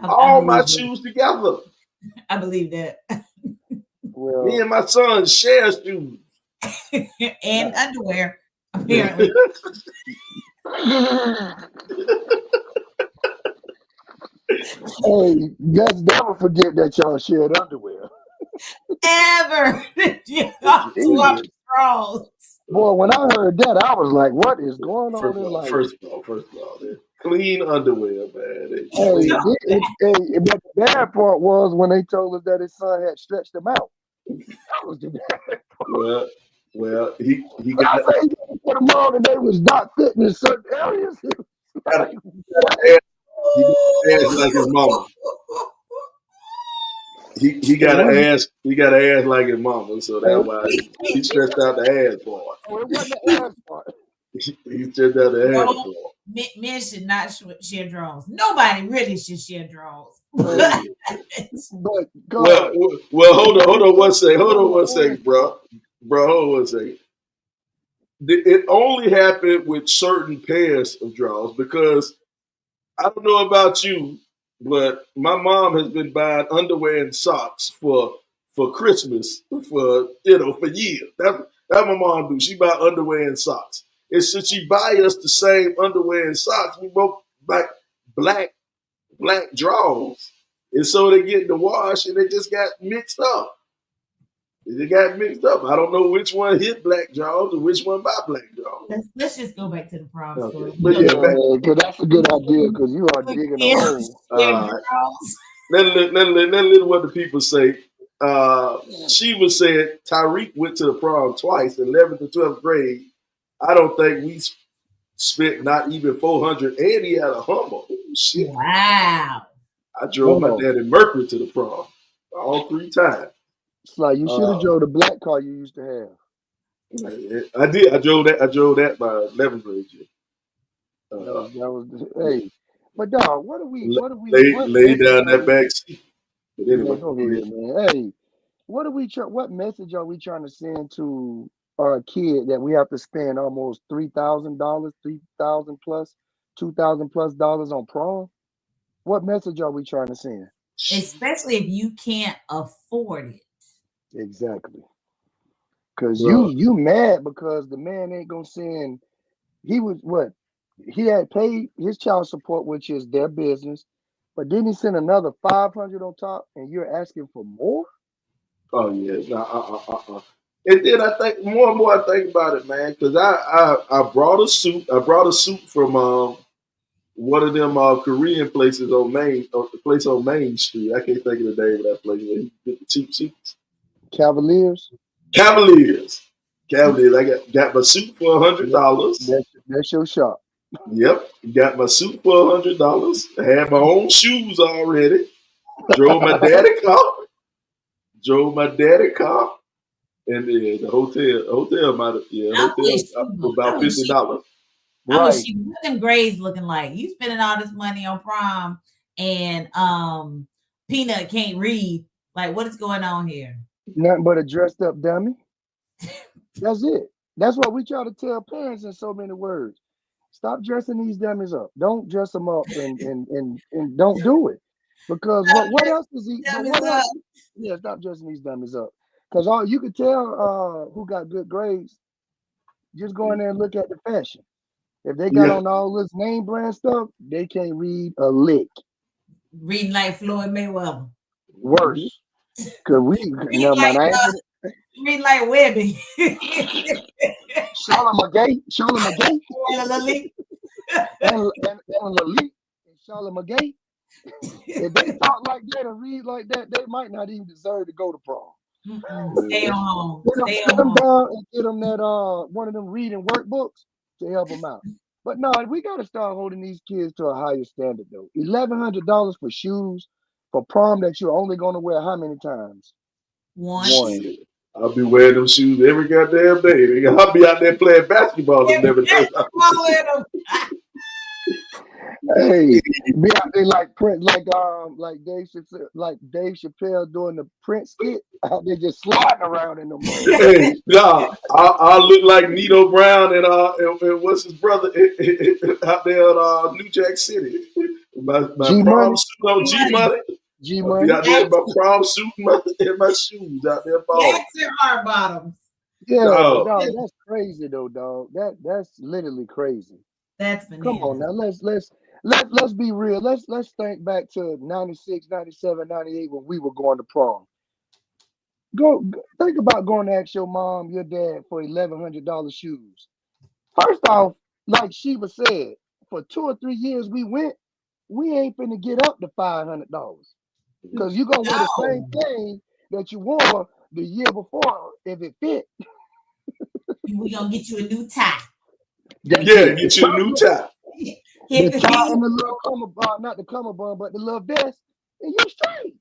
All my shoes together. I believe that. Well, me and my son share shoes and underwear, apparently. Hey, let's never forget that y'all shared underwear. Ever. Boy, when I heard that, I was like, what is going on in life? First of all, clean underwear, man. But the bad part was when they told us that his son had stretched them out. That was the bad part. Well, he got to put them on and they was not fitting in certain areas. He got ass like his mama. He got an ass. He got an ass like his mama, so that's why he stretched out the ass part. Oh, it wasn't the ass part. He stretched out the ass part. Men should not share drawers. Nobody really should share drawers. But God. Well, hold on one second. Hold on one second, bro. Hold on one second. it only happened with certain pairs of draws because I don't know about you, but my mom has been buying underwear and socks for Christmas for years. That's my mom do. She buy underwear and socks. And since she buy us the same underwear and socks, we both buy black drawers. And so they get in the wash and they just got mixed up. They got mixed up. I don't know which one hit black drawers and which one buy black drawers. Let's just go back to the prom story. But yeah, because that's a good idea because you are digging a hole. Let what the people say. She was saying Tyreek went to the prom twice, 11th and 12th grade. I don't think we spent not even $400, and he had a Hummer. Ooh, shit. Wow. I drove my dad in Mercury to the prom all 3 times. It's like you should have drove the black car you used to have. I did. I drove that by 11th grade year. That was hey. But dog, what do we lay down that back seat? But anyway, go ahead, man. Hey, what message are we trying to send to our kid that we have to spend almost $3,000, $3,000 plus, $2,000 plus dollars on prom? What message are we trying to send? Especially if you can't afford it. Exactly. Because you mad because the man ain't gonna send. He had paid his child support, which is their business, but then he sent another $500 on top, and you're asking for more. Oh yeah, And then I think more and more I think about it, man, because I brought a suit. I brought a suit from one of them Korean places on the place on Main Street. I can't think of the name of that place where he get the cheap suits. Cavaliers. I got my suit for $100. That's your shop. Yep, got my suit for $100. I had my own shoes already. Drove my daddy car. And then the hotel might have about $50. Right. What them grades looking like? You spending all this money on prom and Peanut can't read. Like, what is going on here? Nothing but a dressed up dummy. That's it. That's what we try to tell parents in so many words. Stop dressing these dummies up. Don't dress them up and don't do it. Because what else is he? Yeah, stop dressing these dummies up. Because all you can tell who got good grades, just go in there and look at the fashion. If they got on all this name brand stuff, they can't read a lick. Reading like Floyd Mayweather. Worse. Because reading like Webby. Charlotte McGay. And Lalique. And Charlotte McGay. If they talk like that and read like that, they might not even deserve to go to prom. Stay home. Sit them down and get them that one of them reading workbooks to help them out. But no, we got to start holding these kids to a higher standard though. $1,100 for shoes for prom that you're only going to wear how many times? One. I'll be wearing them shoes every goddamn day. I'll be out there playing basketball and everything. Hey, be out there like Prince, like Dave Chappelle doing the Prince skit. Out there just sliding around in the mud. Hey, I look like Nito Brown and what's his brother out there in New Jack City. My prom suit on G-Money. G-Money. Out there in my prom suit and my shoes out there. That's your hard bottoms. Yeah, dog, that's crazy though, dog. That's literally crazy. That's bananas. Come on now, let's be real. Let's think back to 96, 97, 98 when we were going to prom. Go think about going to ask your mom, your dad for $1,100 shoes. First off, like Sheba said, for 2 or 3 years we ain't finna get up to $500 because you're gonna wear the same thing that you wore the year before if it fit. We're gonna get you a new tie. Get you a new tie. The tie and the little cummerbund, not the cummerbund, but the little vest, and you're straight.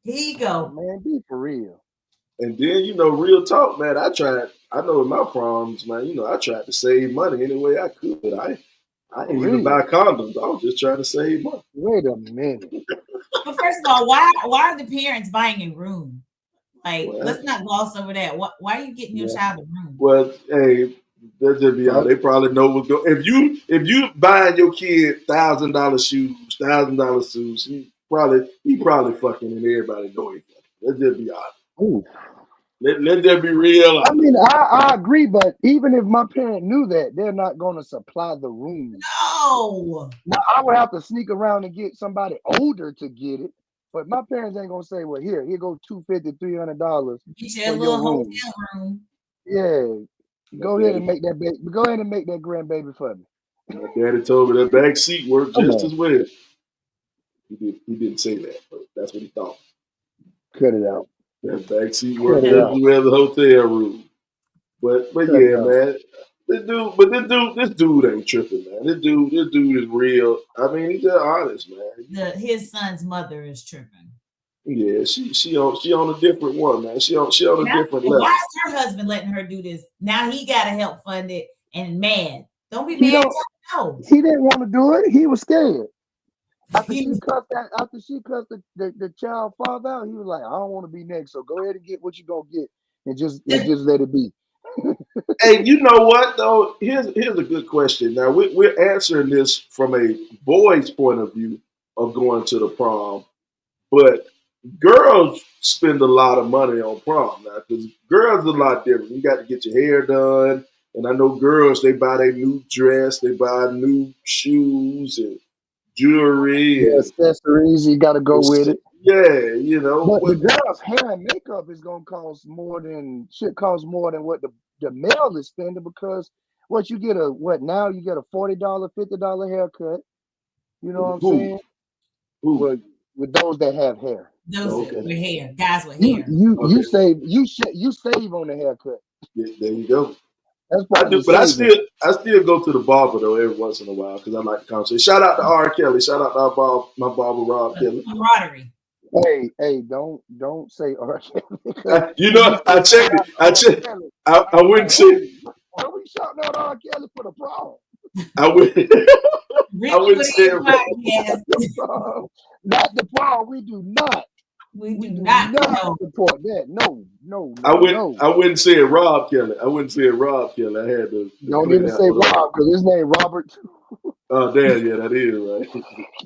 Here you go. Man, be for real. And then, real talk, man, I know in my proms, man, I tried to save money any way I could. I didn't even buy condoms. I was just trying to save money. Wait a minute. But first of all, why are the parents buying a room? Like, let's not gloss over that. Why are you getting your child a room? Well, hey, That just be all. They probably know what's going. If you buying your kid $1,000 shoes, $1,000 suits, he probably fucking, and everybody know it. Let's just be honest. Ooh. Let that be real. I mean, I agree, but even if my parent knew that, they're not going to supply the room. No. Now, I would have to sneak around and get somebody older to get it, but my parents ain't gonna say, "Well, here go $250, $300 Get your little hotel room." Yeah, go ahead and make that baby. Go ahead and make that grandbaby for me. My daddy told me that back seat worked just as well. He didn't say that, but that's what he thought. Cut it out. That back seat worked just as well as the hotel room. But yeah, man. This dude ain't tripping, man. This dude is real. I mean, he's just honest, man. His son's mother is tripping. Yeah, she on a different one, man. She on a different level. Why is her husband letting her do this? Now he gotta help fund it and mad. Don't be mad. No. He didn't want to do it. He was scared. After she cussed the child father out, he was like, "I don't want to be next. So go ahead and get what you're gonna get, and just let it be." Hey, you know what though? Here's a good question. Now we're answering this from a boy's point of view of going to the prom, but girls spend a lot of money on prom now because girls are a lot different. You got to get your hair done, and I know girls, they buy their new dress, they buy new shoes and jewelry, and accessories. You got to go with it. Yeah, you know. But the girl's hair and makeup is gonna cost more than what the male is spending, because you get a $40, $50 haircut. You know what I'm saying? With those that have hair. Those with hair, guys with hair. You save on the haircut. Yeah, there you go. I do, but I still go to the barber though every once in a while because I like the conversation. Shout out to R. Kelly. Shout out to my barber Rob Kelly. Camaraderie. Hey, don't say R. Kelly. You know, I checked it. I wouldn't say. Why are we shouting out R. Kelly for the prom? I wouldn't say not the prom. We do not. We do not support that. No. I wouldn't say Rob Kelly. I had to. Don't even say Rob because his name Robert. Oh, damn, yeah, that is right.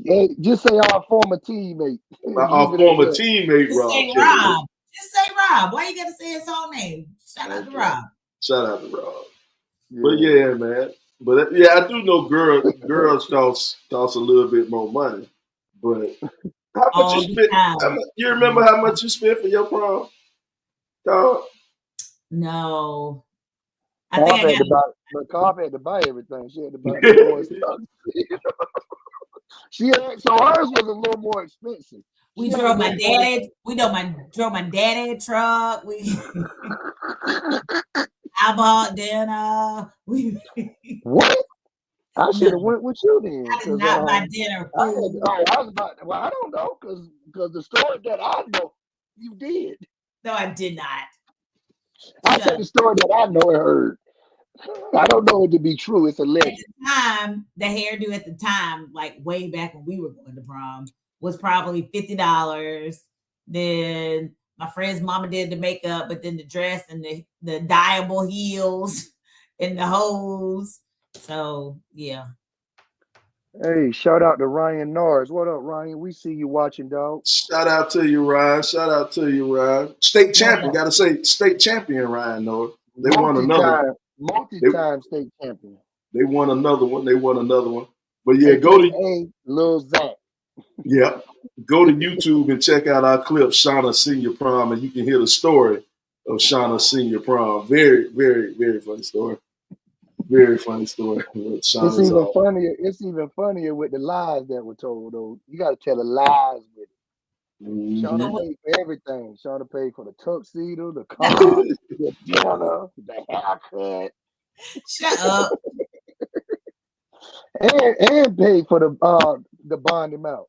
Hey, just say our former teammate. Our former teammate, just Rob. Say Rob. Just say Rob. Why you gotta say his whole name? Shout out to Rob. Shout out to Rob. Yeah. But yeah, man. But yeah, I do know girls cost a little bit more money. But how much you spent? You remember how much you spent for your prom? Dog? No. Carp had to buy everything. She had to buy the boys stuff. So hers was a little more expensive. We drove my daddy truck. I bought dinner. What? I should have went with you then. I did not buy dinner. I don't know because the story that I know, you did. No, I did not. I said the story that I know and heard. I don't know it to be true. It's a legend. At the time, the hairdo at the time, like way back when we were going to prom, was probably $50. Then my friend's mama did the makeup, but then the dress and the dyeable heels and the hose. So yeah. Hey, shout out to Ryan Norris. What up, Ryan? We see you watching, dog. Shout out to you, Ryan. State champion. Got to say state champion, Ryan Norris. They won another. Multi-time state champion. They won another one. But yeah, go to Lil Zach. Yeah, go to YouTube and check out our clip, Shauna Senior Prom, and you can hear the story of Shauna Senior Prom. Very, very, very funny story. Very funny story. It's even funnier with the lies that were told, though. You got to tell the lies with it. Mm-hmm. Shauna paid for everything. Shauna paid for the tuxedo, the car, the dinner, the haircut. Shut up. and paid for the bond amount.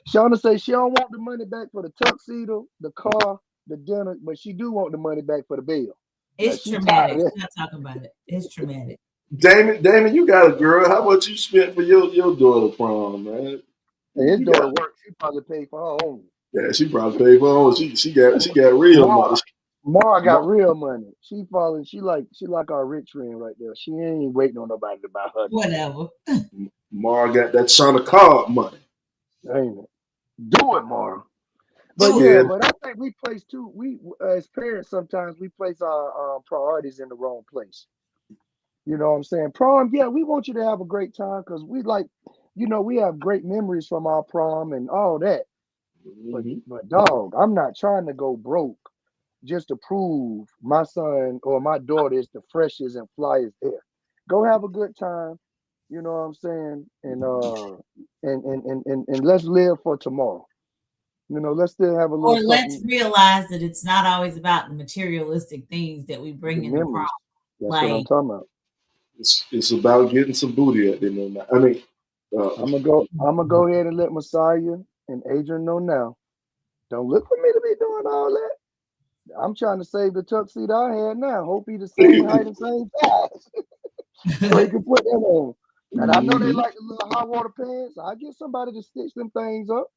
Shauna says she don't want the money back for the tuxedo, the car, the dinner, but she do want the money back for the bill. It's traumatic. We're not talking about it. It's traumatic. Damon, you got a girl. How much you spent for your daughter prom, man? His daughter works. She probably paid for her own. Yeah, she probably paid for her own. She got real money. Mara got real money. She like our rich friend right there. She ain't waiting on nobody to buy her. Whatever. Mara got that Shauna Card money. Ain't it? Do it, Mara. But but I think we place too. We as parents sometimes we place our priorities in the wrong place. You know what I'm saying? Prom, yeah, we want you to have a great time because we like, we have great memories from our prom and all that. But dog, I'm not trying to go broke just to prove my son or my daughter is the freshest and flyest there. Go have a good time. You know what I'm saying? And let's live for tomorrow. Let's still have a little Or let's realize that it's not always about the materialistic things that we bring in the prom. That's what I'm talking about. It's about getting some booty at the end of the night. I mean, I'm gonna go ahead and let Messiah and Adrian know now. Don't look for me to be doing all that. I'm trying to save the tuxedo I had now. Hope he the same height and same size. So he can put that on. And I know they like the little hot water pants. I get somebody to stitch them things up.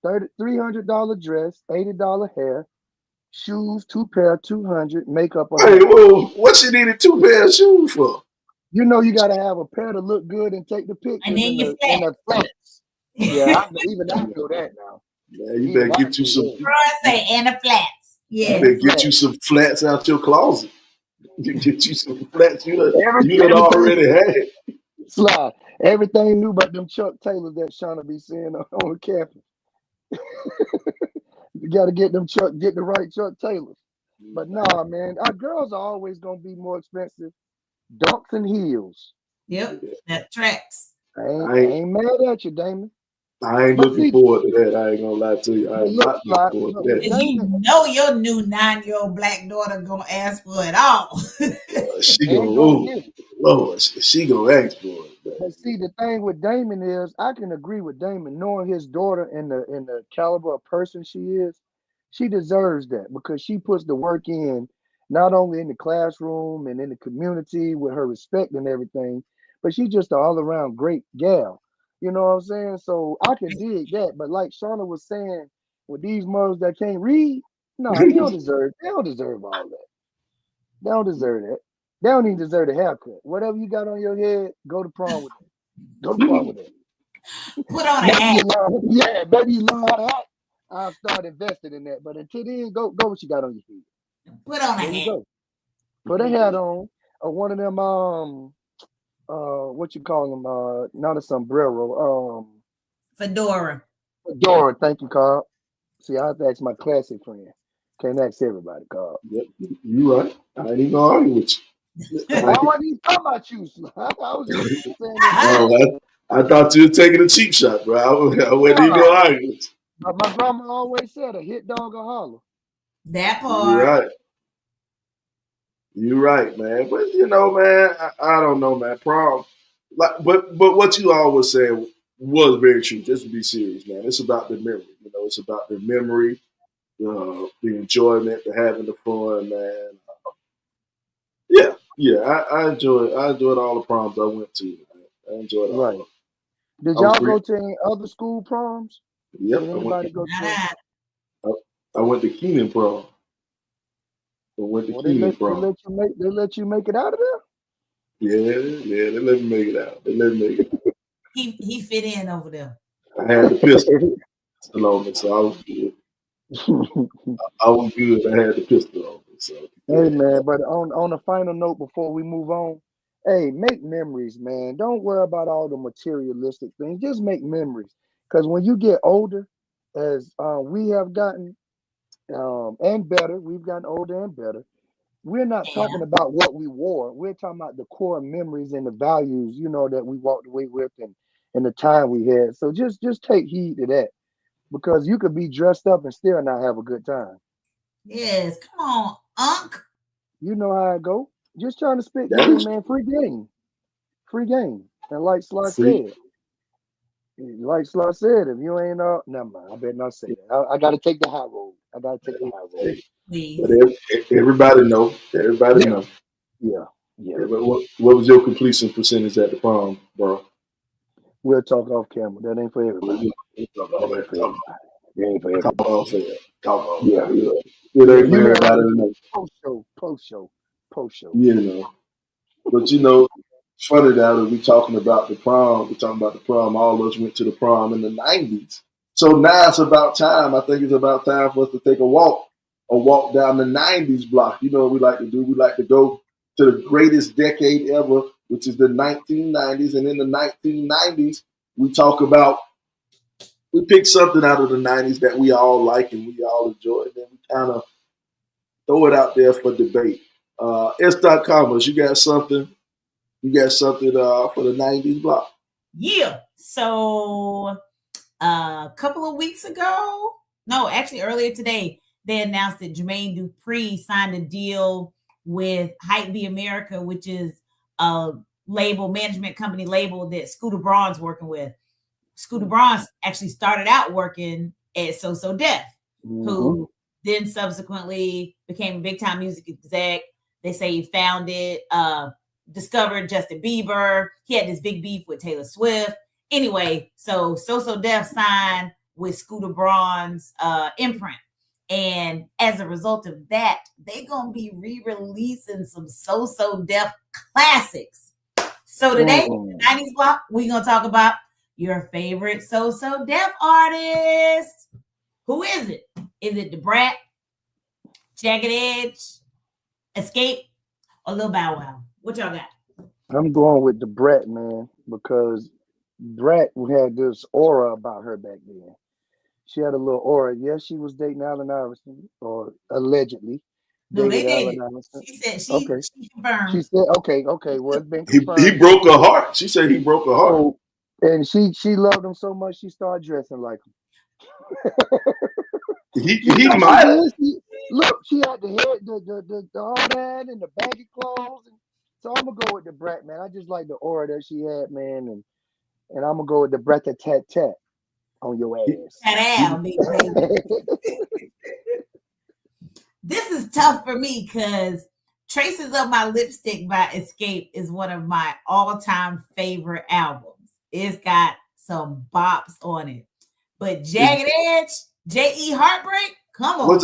$300 dress, $80 hair, shoes, 2 pair, 200, makeup. Hey, whoa, what she needed 2 pair of shoes for? You gotta have a pair to look good and take the pictures and then in the flats. Yeah, even I know that now. Yeah, you better get you some. And the flats. Yeah, you better get you some flats out your closet. You get you some flats you done already had. Sly, everything new about them Chuck Taylors that Shauna be seeing on campus. You got to get the right Chuck Taylors. But nah, man, our girls are always gonna be more expensive. Dunks and heels. Yep, that tracks. I ain't mad at you, Damon. I ain't looking forward to that. I ain't gonna lie to you. I ain't not looking forward to that. You know your new 9-year-old black daughter gonna ask for it all. She gonna Lord, she gonna ask for it. But see, the thing with Damon is, I can agree with Damon, knowing his daughter and the caliber of person she is, she deserves that because she puts the work in, not only in the classroom and in the community with her respect and everything, but she's just an all-around great gal. You know what I'm saying? So I can dig that. But like Shauna was saying, with these mothers that can't read, no, they don't deserve all that. They don't deserve that. They don't even deserve a haircut. Whatever you got on your head, go to prom with it. Go to prom with it. Put on a hat. Yeah, baby, you learn how to act. I'll start investing in that. But until then, go what you got on your feet. Put on a hat. Go. Put a hat on. Or one of them what you call them? Not a sombrero. Fedora. Fedora, thank you, Carl. See, I have to ask my classic friend. Can't ask everybody, Carl. Yep, you right. I ain't even gonna argue with you. I wasn't even talking about you. I was just saying I thought you were taking a cheap shot, bro. I wasn't even gonna argue with you. But my grandma always said a hit dog or holler. That part. You're right, man. But man, I don't know, man. Prom, but what you always said was very true. Just to be serious, man. It's about the memory. It's about the memory, the enjoyment, the having the fun, man. I enjoyed all the proms I went to. Man. I enjoyed all of them. Did y'all go to any other school proms? Yep. I went to Keenan prom. They let you make it out of there? Yeah, they let me make it out. He fit in over there. I had the pistol on me, so I was good. I had the pistol on me, so. Hey man, but on a final note before we move on, hey, make memories, man. Don't worry about all the materialistic things. Just make memories. Because when you get older, as we have gotten and better, we've gotten older and better. We're not talking about what we wore. We're talking about the core memories and the values, that we walked away with and the time we had. So just take heed to that. Because you could be dressed up and still not have a good time. Yes, come on, Unc. You know how I go. Just trying to spit game, man. Free game. And like Sly said, if you ain't never mind. I better not say that. I got to take the high road. Please. But everybody know. Yeah. What was your completion percentage at the prom, bro? We'll talk off camera. That ain't for everybody. It ain't for Come everybody. on, fam. Come on. Yeah. It ain't You for know, everybody to know. post show. You know. But you know, it's funny now that we're talking about the prom. We're talking about the prom. All of us went to the prom in the 90s. So now it's about time. I think it's about time for us to take a walk down the 90s block. You know what we like to do? We like to go to the greatest decade ever, which is the 1990s. And in the 1990s, we talk about, we pick something out of the 90s that we all like and we all enjoy. And then we kind of throw it out there for debate. S.Commerce, you got something? You got something for the 90s block? Yeah. So a couple of weeks ago, no, actually earlier today, they announced that Jermaine Dupri signed a deal with Hypebeat America, which is a management company label that Scooter Braun's working with. Scooter Braun actually started out working at So So Def, who then subsequently became a big time music exec. They say he founded, discovered Justin Bieber. He had this big beef with Taylor Swift. Anyway, So Def signed with Scooter Braun's imprint. And as a result of that, they're going to be re-releasing some So Def classics. So today, 90s block, we're going to talk about your favorite So Def artist. Who is it? Is it Da Brat, Jagged Edge, Escape, or Lil Bow Wow? What y'all got? I'm going with Da Brat, man, because Brat had this aura about her back then. She had a little aura. Yes, she was dating Allen Iverson, or allegedly. No, they did. Allen Iverson. She said she confirmed. She said, okay, well, it's been He confirmed. broke her heart. She said he broke her heart. So, and she loved him so much she started dressing like him. He might have. Look, she had the hair, the all that, and the baggy clothes. So I'm gonna go with Da Brat, man. I just like the aura that she had, man, and I'm gonna go with Da Brat tat on your ass. Tat baby. This is tough for me because Traces of My Lipstick by Escape is one of my all-time favorite albums. It's got some bops on it. But Jagged Edge, J.E. Heartbreak, come on.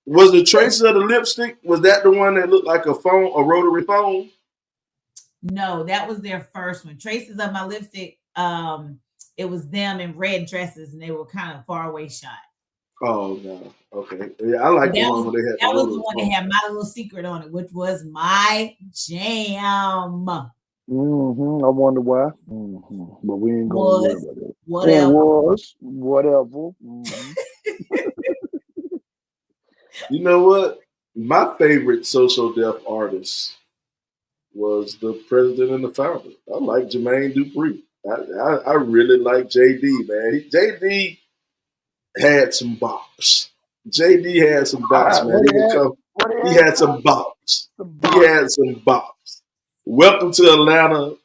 Was the Traces of the Lipstick, was that the one that looked like a rotary phone? No, that was their first one. Traces of My Lipstick, it was them in red dresses and they were kind of far away shot. Oh no. Okay. Yeah, I like the one where they had that was the one that had My Little Secret on it, which was my jam. I wonder why. But we ain't gonna worry about it. Whatever. You know what? My favorite So Def artist was the president and the founder. I like Jermaine Dupri. I really like JD, man. JD had some bops. JD had some bops, man. He had some bops. He had some bops. Welcome to Atlanta.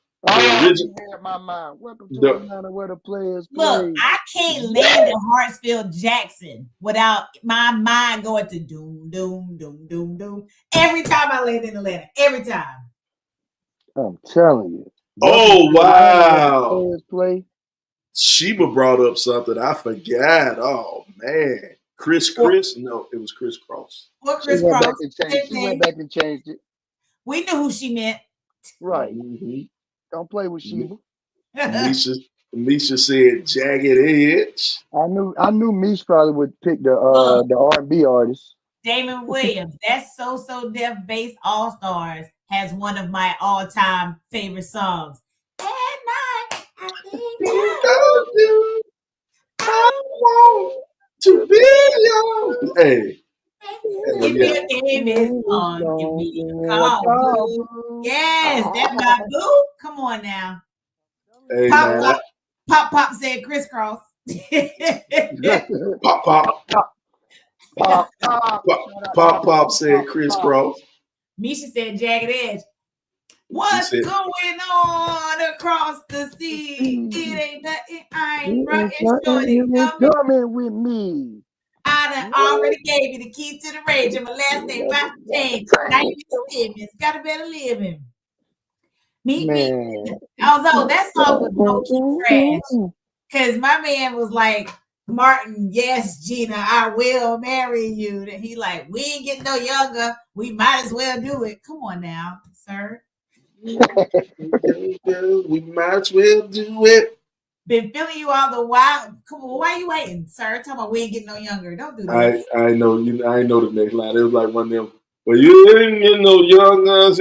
My mind. Welcome to Atlanta, where the players play. Look, I can't land in Hartsfield Jackson without my mind going to doom, doom, doom, doom, doom. Every time I land in Atlanta, every time. I'm telling you. Oh, wow. Play. Sheba brought up something I forgot. Oh, man. Chris? No, it was Chris Cross. What Chris Cross? She went back and changed it. We knew who she meant. Right. Don't play with Sheba. Misha said Jagged Edge. I knew Misha probably would pick the R&B artist. Damon Williams. That So Def Bass All Stars has one of my all-time favorite songs. At night, I want to be yours. Hey. Give me a Davis song. Give me a call. Yes, that's my boo. Come on now. Hey, Pop said crisscross. Pop said crisscross. Misha said Jagged Edge. What's going on across the sea? It ain't nothing. I ain't running. Coming with me. I done already gave you the keys to the range. And my last name about to change. Now you it's got a better living. Meet me. Although that song was low-key trash. Because my man was like, Martin, yes, Gina, I will marry you. And he like, we ain't getting no younger. We might as well do it. Come on now, sir. We might as well do it. Been feeling you all the while. Come on, why are you waiting, sir? Talking about we ain't getting no younger. Don't do this. I know you. I know the next line. It was like one of them. Well, you ain't getting no younger. That's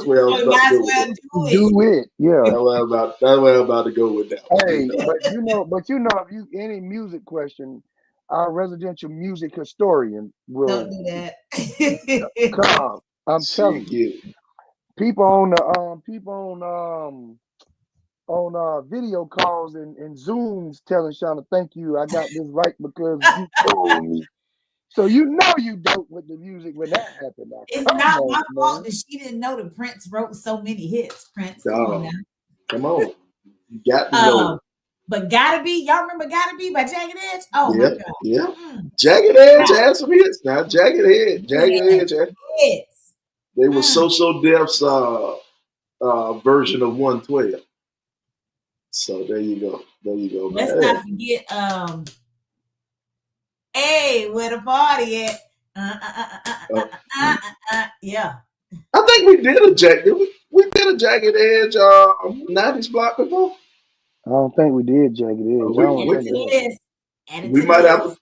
where I was We about might to as go well with that. do it. Yeah. That's where I'm about to go with that. Hey, but you know, if you any music question, our residential music historian will Don't do that. come. I'm telling you, Shit, people on video calls and Zooms telling Shauna, thank you. I got this right because you told me. So you know you dope with the music when that happened. Now, It's come not on, my fault man. that she didn't know that Prince wrote so many hits. Prince, come on dog. now. Come on, you got to know. But Gotta Be, y'all remember Gotta Be by Jagged Edge? Oh my Yep, God. yep. Mm. Jagged Edge had some hits. Now Jagged Edge, Hits. they were So Def's version of 112. So there you go. There you go, Let's man. not forget hey, where the party at? Yeah. I think we did a we did a Jagged Edge 90s block before. I don't think we did Jagged Edge. I don't Add it think to the that. list. Add it We to the might list.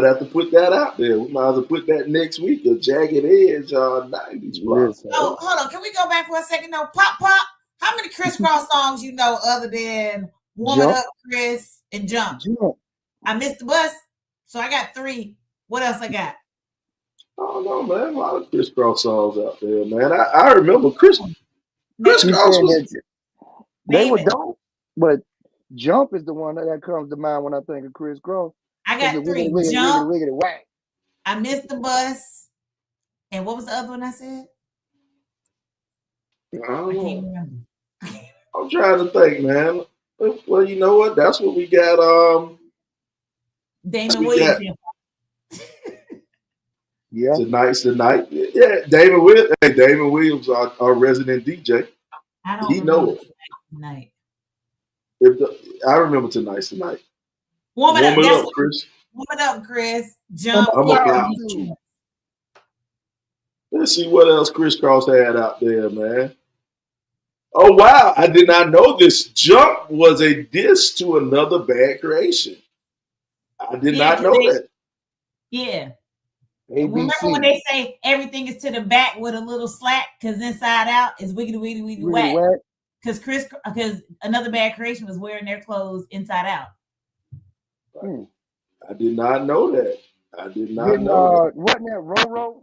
have to put that out there. We might have to put that next week. The Jagged Edge 90s block. Listen, Oh, hold on. Can we go back for a second? No, Pop. How many crisscross songs you know other than Woman Jump. Up, Chris, and Jump? Jump. I missed the bus, so I got 3. What else I got? I don't know, man. A lot of crisscross songs out there, man. I remember crisscross She said was. that they Name were it. dope, but Jump is the one that comes to mind when I think of Chris Cross. I got 3. Wiggity, Jump. wiggity, whack. I missed the bus. And what was the other one I said? I I don't can't know. remember. I'm trying to think, man. Well, you know what? That's what we got. Damon we Williams. Yeah. Tonight's the night. Yeah, Damon Williams. Hey, Damon Williams, our resident DJ. I don't He know it. Tonight. I remember tonight's the night. Woman Warm up, it up, Chris. Woman up, Chris. Jump. I'm a proud. Let's see what else Chris Cross had out there, man. Oh wow, I did not know this. Jump was a diss to Another Bad Creation. I did not know that. Yeah. ABC. Remember when they say everything is to the back with a little slack because inside out is wiggity wiggity wiggity whack. Because Another Bad Creation was wearing their clothes inside out. I did not know that. I did not know that. Wasn't that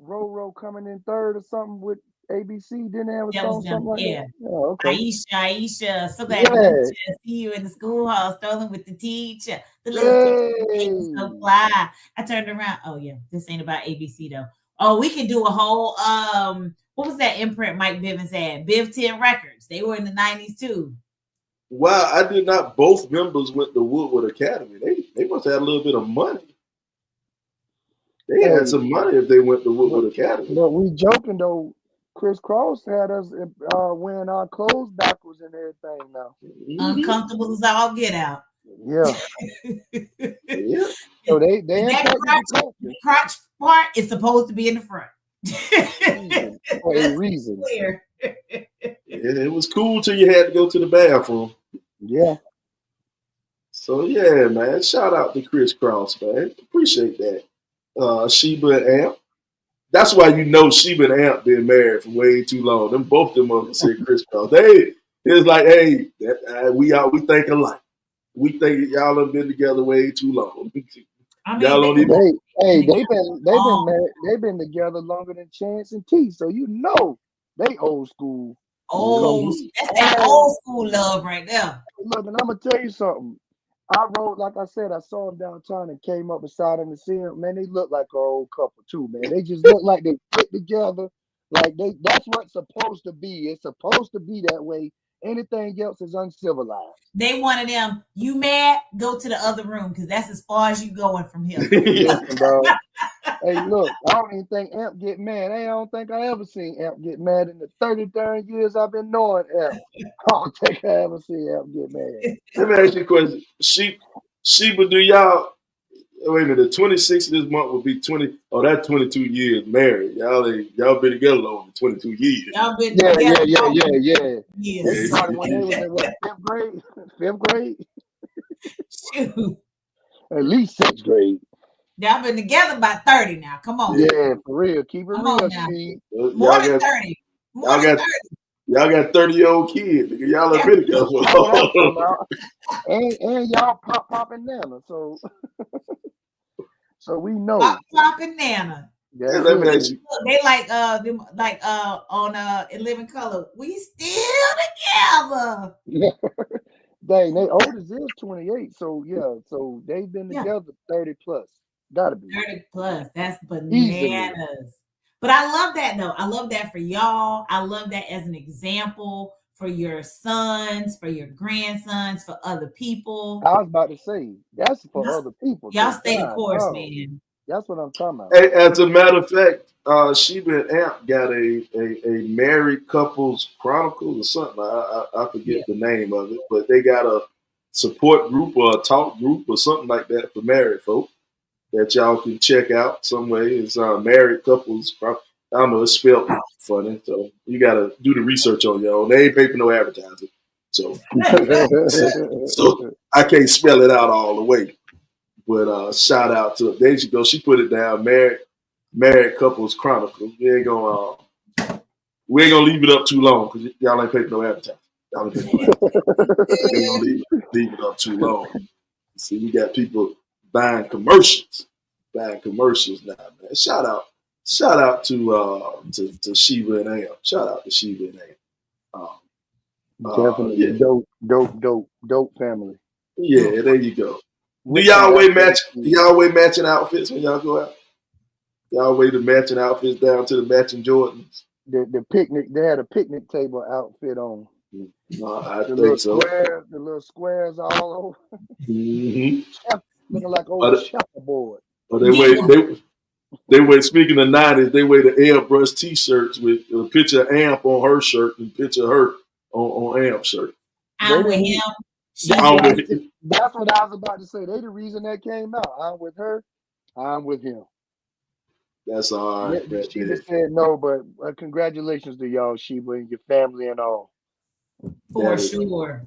Roro coming in third or something with ABC? Didn't they have a song something like that? Oh, okay. Aisha, so glad to see you in the schoolhouse, strolling with the teacher. The little teacher so fly. I turned around. Oh yeah, this ain't about ABC though. Oh, we can do a whole what was that imprint Mike Bivens had? Biv 10 Records. They were in the 90s too. Wow, I did not. Both members went to Woodward Academy. They must have a little bit of money. They had some money if they went to Woodward Academy. But we joking though. Chris Cross had us wearing our clothes backwards and everything now. Uncomfortable as all get out. Yeah. Yeah. So they that crotch part is supposed to be in the front. For a reason. Clear. It was cool till you had to go to the bathroom. Yeah. So yeah, man. Shout out to Chris Cross, man. Appreciate that. Sheba and Amp. That's why you know Sheba and Amp been married for way too long. Them both them up said Chris Cross. It's like, hey, we think alike. We think y'all have been together way too long. I mean, y'all don't even. They've been together longer than Chance and T. So you know they old school. That's that old school love right there. Look, and I'm gonna tell you something. I rode, like I said, I saw them downtown and came up beside them to see them. Man, they look like an old couple too, man. They just look like they fit together. Like that's what it's supposed to be. It's supposed to be that way. Anything else is uncivilized. They wanted them, you mad? Go to the other room because that's as far as you going from here. Listen, bro. Hey, look, I don't even think Amp get mad. I don't think I ever seen Amp get mad in the 33 years I've been knowing Amp. I don't think I ever seen Amp get mad. Let me ask you a question. Sheba, do y'all? Wait a minute. The 26th of this month will be 20. Oh, that's 22 years married. Y'all been together longer than 22 years. Y'all been Yeah. together They years. started when they was in what, fifth grade? Fifth grade? Shoot. At least sixth grade. Y'all been together about 30 now. Come on. Yeah, for real. Keep it Come real, on now. Steve. More than 30. More than 30. Y'all got 30-year-old kids. Nigga. Y'all have been together for That's what I'm talking long. about. And y'all popping Nana, so we know. Pop and Nana. Yeah, let me ask you. They like on In Living Color. We still together. Dang, they oldest is 28, so yeah, so they've been together 30 plus. Gotta be 30 plus. That's bananas. easily. But I love that though. I love that for y'all. I love that as an example for your sons, for your grandsons, for other people. I was about to say that's for other people. Y'all stay the course, man. That's what I'm talking about. Hey, as a matter of fact, Sheba and Amp got a married couples chronicle or something. I forget the name of it, but they got a support group or a talk group or something like that for married folk that y'all can check out some way. It's married couples. I don't know, it's spelled funny, so you got to do the research on your own. They ain't pay for no advertising, so I can't spell it out all the way. But shout out to there you go. She put it down. Married couples chronicles. We ain't gonna leave it up too long because y'all ain't paying no advertising. Y'all ain't paying no advertising. We ain't gonna leave it up too long. See, we got people buying commercials now, man. Shout out to Sheba and Am. Shout out to Sheba and Am. Definitely dope family. Yeah, there you go. Do y'all wear matching outfits when y'all go out? Y'all wear the matching outfits down to the matching Jordans. The picnic, they had a picnic table outfit on. I think so. The little squares all over. Mm-hmm. Looking like old shuffleboard. But they wear, speaking of 90s, they wear the airbrush t-shirts with a picture of Amp on her shirt and a picture of her on Amp shirt. I'm with him. That's what I was about to say. They the reason that came out. I'm with her. I'm with him. That's all right. She just said no, but congratulations to y'all, Sheba, and your family and all. For sure.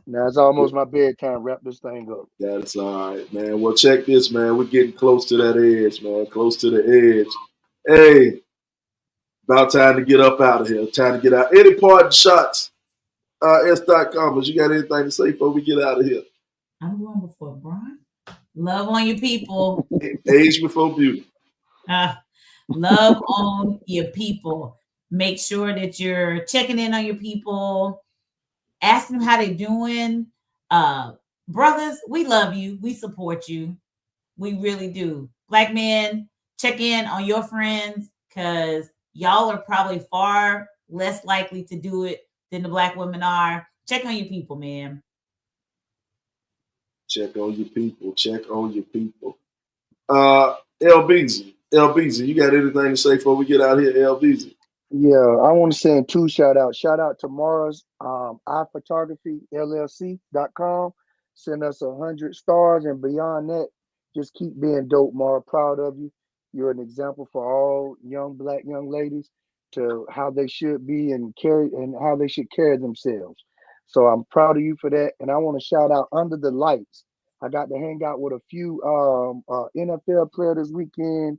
Now it's almost my bedtime. Wrap this thing up. That's all right, man. Well, check this, man. We're getting close to that edge, man. Close to the edge. Hey, about time to get up out of here. Time to get out. Any parting shots? S.com. You got anything to say before we get out of here? I'm going before Brian. Love on your people. Age before beauty. Love on your people. Make sure that you're checking in on your people. Ask them how they're doing. Brothers, we love you. We support you. We really do. Black men, check in on your friends because y'all are probably far less likely to do it than the Black women are. Check on your people, man. Check on your people. Check on your people. LBZ, you got anything to say before we get out here, LBZ? Yeah, I want to send 2 shout outs. Shout out to Mara's iPhotographyLLC.com. Send us 100 stars and beyond that. Just keep being dope, Mara. Proud of you. You're an example for all Black young ladies to how they should be and how they should carry themselves. So I'm proud of you for that. And I want to shout out Under the Lights. I got to hang out with a few NFL players this weekend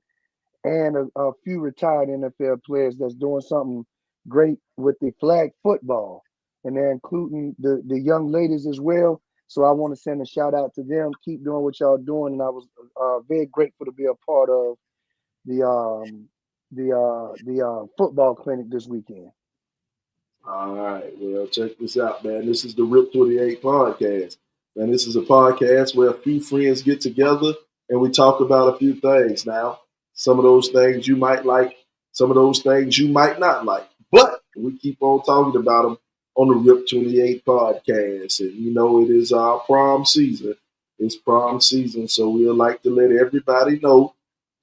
and a few retired NFL players that's doing something great with the flag football. And they're including the young ladies as well. So I want to send a shout out to them. Keep doing what y'all doing. And I was very grateful to be a part of the football clinic this weekend. All right. Well, check this out, man. This is the RIP 28 podcast. And this is a podcast where a few friends get together and we talk about a few things. Now, some of those things you might like, some of those things you might not like. But we keep on talking about them on the RIP 28 podcast. And you know it is our prom season. It's prom season, so we'd like to let everybody know.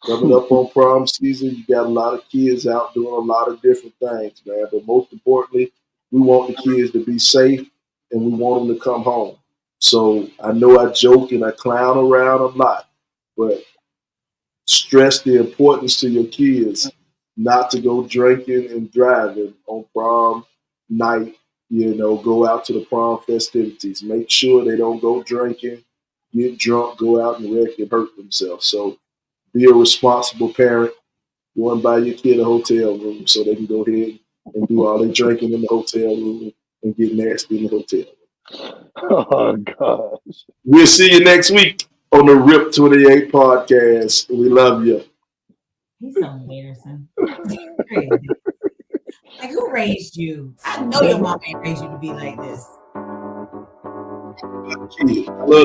Coming up on prom season, you got a lot of kids out doing a lot of different things, man. But most importantly, we want the kids to be safe and we want them to come home. So I know I joke and I clown around a lot, but stress the importance to your kids not to go drinking and driving on prom night. Go out to the prom festivities. Make sure they don't go drinking, get drunk, go out and wreck and hurt themselves. So be a responsible parent. Go and buy your kid a hotel room so they can go ahead and do all their drinking in the hotel room and get nasty in the hotel room. Oh, gosh. We'll see you next week on the RIP 28 podcast. We love you. He's so embarrassing. Like, who raised you? I know your mom ain't raised you to be like this. I love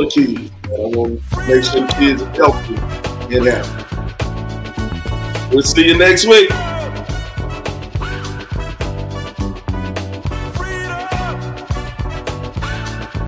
the kids. I want to make sure the kids are healthy and happy. We'll see you next week.